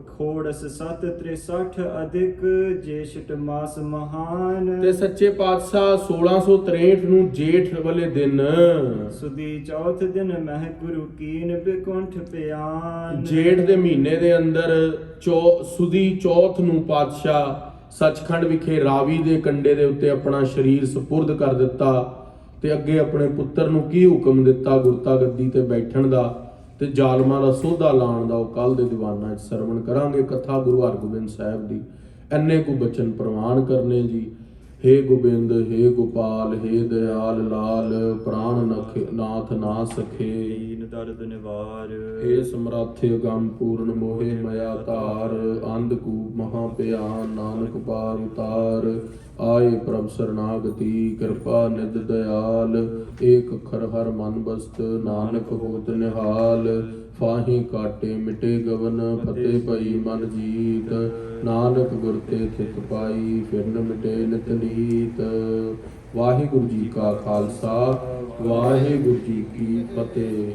ਖੋੜਸ 763 ਅਧਿਕ ਜੇਸ਼ਟ ਮਾਸ ਮਹਾਨ, ਤੇ ਸੱਚੇ ਪਾਤਸ਼ਾਹ 1663 ਨੂੰ ਜੇਠ ਵਾਲੇ ਦਿਨ ਸੁਦੀ ਚੌਥ ਦਿਨ ਮਹਿ ਗੁਰੂ ਕੀਨ ਬਿਕੁੰਠ ਪਿਆਨ, ਜੇਠ ਦੇ ਮਹੀਨੇ ਦੇ ਅੰਦਰ ਸੁਦੀ ਚੌਥ ਨੂੰ ਪਾਤਸ਼ਾਹ ਸੱਚਖੰਡ ਵਿਖੇ ਰਾਵੀ ਦੇ ਕੰਡੇ ਦੇ ਉੱਤੇ ਆਪਣਾ ਸਰੀਰ ਸਪੁਰਦ ਕਰ ਦਿੱਤਾ ਤੇ ਅੱਗੇ ਆਪਣੇ ਪੁੱਤਰ ਨੂੰ ਕੀ ਹੁਕਮ ਦਿੱਤਾ ਗੁਰਤਾ ਗੱਦੀ ਤੇ ਬੈਠਣ ਦਾ ਤੇ ਜ਼ਾਲਮਾਂ ਦਾ ਸੋਧਾ ਲਾਉਣ ਦਾ। ਉਹ ਕੱਲ ਦੇ ਦੀਵਾਨਾਂ ਵਿੱਚ ਸਰਵਣ ਕਰਾਂਗੇ ਕਥਾ ਗੁਰੂ ਹਰਗੋਬਿੰਦ ਸਾਹਿਬ ਦੀ। ਐਨੇ ਕੁ ਬਚਨ ਪ੍ਰਵਾਨ ਕਰਨੇ ਜੀ। हे ਗੋਬਿੰਦ हे ਗੋਪਾਲ हे ਦਇਆਲ ਲਾਲ, ਪ੍ਰਾਣ ਨਾਥ ਨਾ ਸਖੇ, ਦੀਨ ਦਰਦ ਨਿਵਾਰ, हे ਸਮਰਾਥ ਅਗੰਮ ਪੂਰਨ ਮੋਹਿ ਮਇਆ ਧਾਰ, ਅੰਧ ਕੂਪ ਮਹਾ ਭਿਆਨ ਨਾਨਕ ਪਾਰ ਉਤਾਰ, ਆਏ ਪ੍ਰਭ ਸਰਨਾਗਤੀ ਕਿਰਪਾ ਨਿਧ ਦਇਆਲ, ਏਕ ਅੱਖਰ ਹਰ ਮਨ ਬਸਤ ਨਾਨਕ ਹੋਤ ਨਿਹਾਲ, ਫਾਹੀ ਕਾਟੇ ਮਿਟੇ ਗਵਨ ਫਤਿਹ ਭਈ ਮਨ ਜੀਤ, ਨਾਨਕ ਗੁਰ ਤੇ ਥਿਤ ਪਾਈ ਫਿਰਨ ਮਿਟੇ ਨਿਤ ਨੀਤ। ਵਾਹਿਗੁਰੂ ਜੀ ਕਾ ਖਾਲਸਾ ਵਾਹਿਗੁਰੂ ਜੀ ਕੀ ਫਤਿਹ।